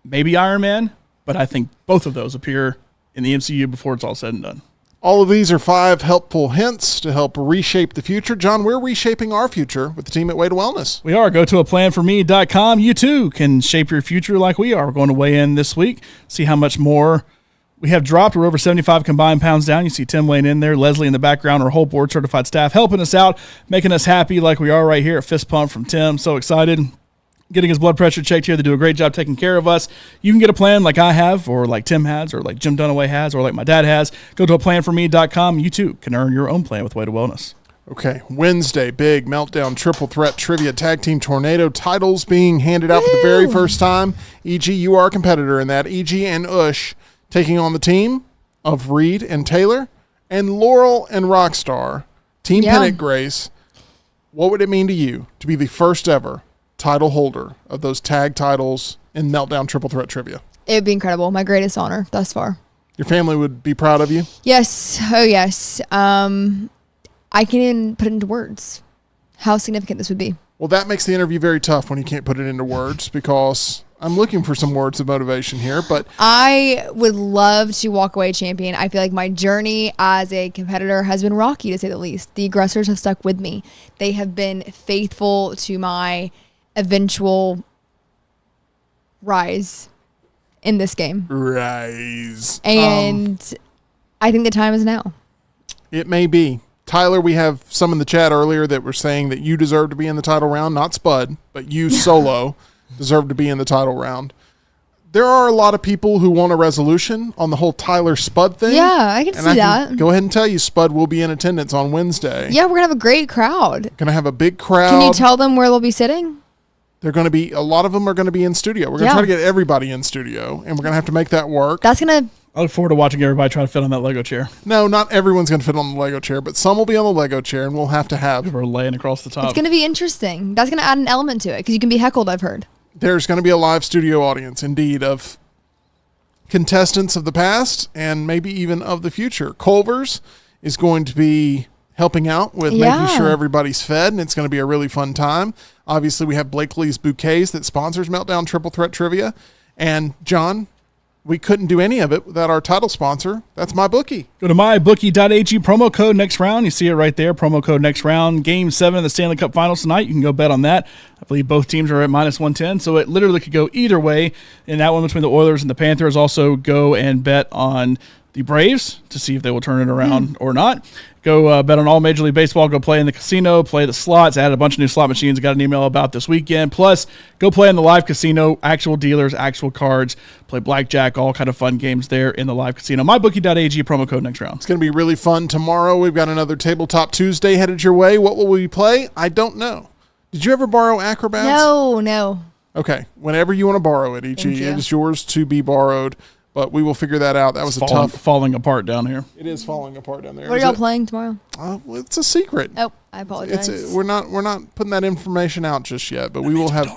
maybe Iron Man, but I think both of those appear in the MCU before it's all said and done. All of these are 5 helpful hints to help reshape the future. John, we're reshaping our future with the team at Way to Wellness. We are. Go to aplanforme.com. You too can shape your future like we are. We're going to weigh in this week, see how much more we have dropped. We're over 75 combined pounds down. You see Tim weighing in there, Leslie in the background, our whole board certified staff helping us out, making us happy like we are right here. A fist pump from Tim. So excited. Getting his blood pressure checked here. They do a great job taking care of us. You can get a plan like I have, or like Tim has, or like Jim Dunaway has, or like my dad has. Go to aplanforme.com. You too can earn your own plan with Way to Wellness. Okay, Wednesday, big Meltdown triple threat trivia tag team tornado titles being handed out for the very first time. E.G., you are a competitor in that. E.G. and Ush taking on the team of Reed and Taylor, and Laurel and Rockstar. Team Pennant Grace. What would it mean to you to be the first ever title holder of those tag titles in Meltdown triple threat trivia? It would be incredible. My greatest honor thus far. Your family would be proud of you? Yes. Oh, yes. I can't even put it into words how significant this would be. Well, that makes the interview very tough when you can't put it into words, because I'm looking for some words of motivation here, but I would love to walk away champion. I feel like my journey as a competitor has been rocky, to say the least. The aggressors have stuck with me. They have been faithful to my eventual rise in this game. Rise. And I think the time is now. It may be. Tyler, we have some in the chat earlier that were saying that you deserve to be in the title round, not Spud, but you solo deserve to be in the title round. There are a lot of people who want a resolution on the whole Tyler Spud thing. Yeah, I can see that. Go ahead and tell you Spud will be in attendance on Wednesday. Yeah, we're going to have a great crowd. Going to have a big crowd. Can you tell them where they'll be sitting? They're going to be, a lot of them are going to be in studio. We're going to try to get everybody in studio, and we're going to have to make that work. That's going to... I look forward to watching everybody try to fit on that Lego chair. No, not everyone's going to fit on the Lego chair, but some will be on the Lego chair, and we'll have to have... People are laying across the top. It's going to be interesting. That's going to add an element to it, because you can be heckled, I've heard. There's going to be a live studio audience, indeed, of contestants of the past and maybe even of the future. Culver's is going to be helping out with making sure everybody's fed, and it's going to be a really fun time. Obviously, we have Blakely's Bouquets that sponsors Meltdown Triple Threat Trivia. And, John, we couldn't do any of it without our title sponsor. That's MyBookie. Go to mybookie.ag, promo code next round. You see it right there, promo code next round. Game 7 of the Stanley Cup Finals tonight. You can go bet on that. I believe both teams are at -110, so it literally could go either way. In that one between the Oilers and the Panthers, also go and bet on the Braves to see if they will turn it around or not. Go bet on all Major League Baseball. Go play in the casino. Play the slots. Added a bunch of new slot machines. Got an email about this weekend. Plus, go play in the live casino. Actual dealers, actual cards. Play blackjack. All kind of fun games there in the live casino. MyBookie.ag, promo code next round. It's going to be really fun tomorrow. We've got another Tabletop Tuesday headed your way. What will we play? I don't know. Did you ever borrow Acrobats? No. Okay. Whenever you want to borrow it, E.G., it is yours to be borrowed. But we will figure that out. That was falling apart down here. It is falling apart down there. What are y'all playing tomorrow? Well, it's a secret. Oh, I apologize. We're not putting that information out just yet, but we will have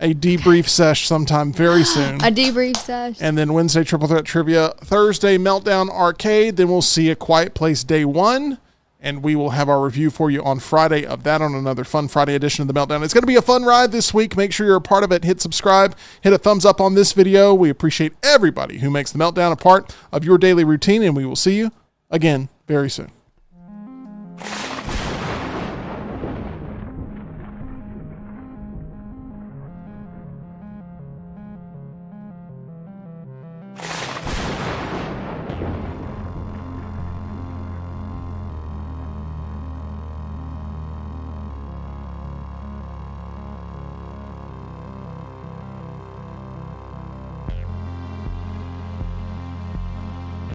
a debrief sesh sometime very soon. A debrief sesh. And then Wednesday Triple Threat Trivia, Thursday Meltdown Arcade. Then we'll see A Quiet Place Day 1, and we will have our review for you on Friday of that on another fun Friday edition of The Meltdown. It's going to be a fun ride this week. Make sure you're a part of it. Hit subscribe. Hit a thumbs up on this video. We appreciate everybody who makes The Meltdown a part of your daily routine, and we will see you again very soon.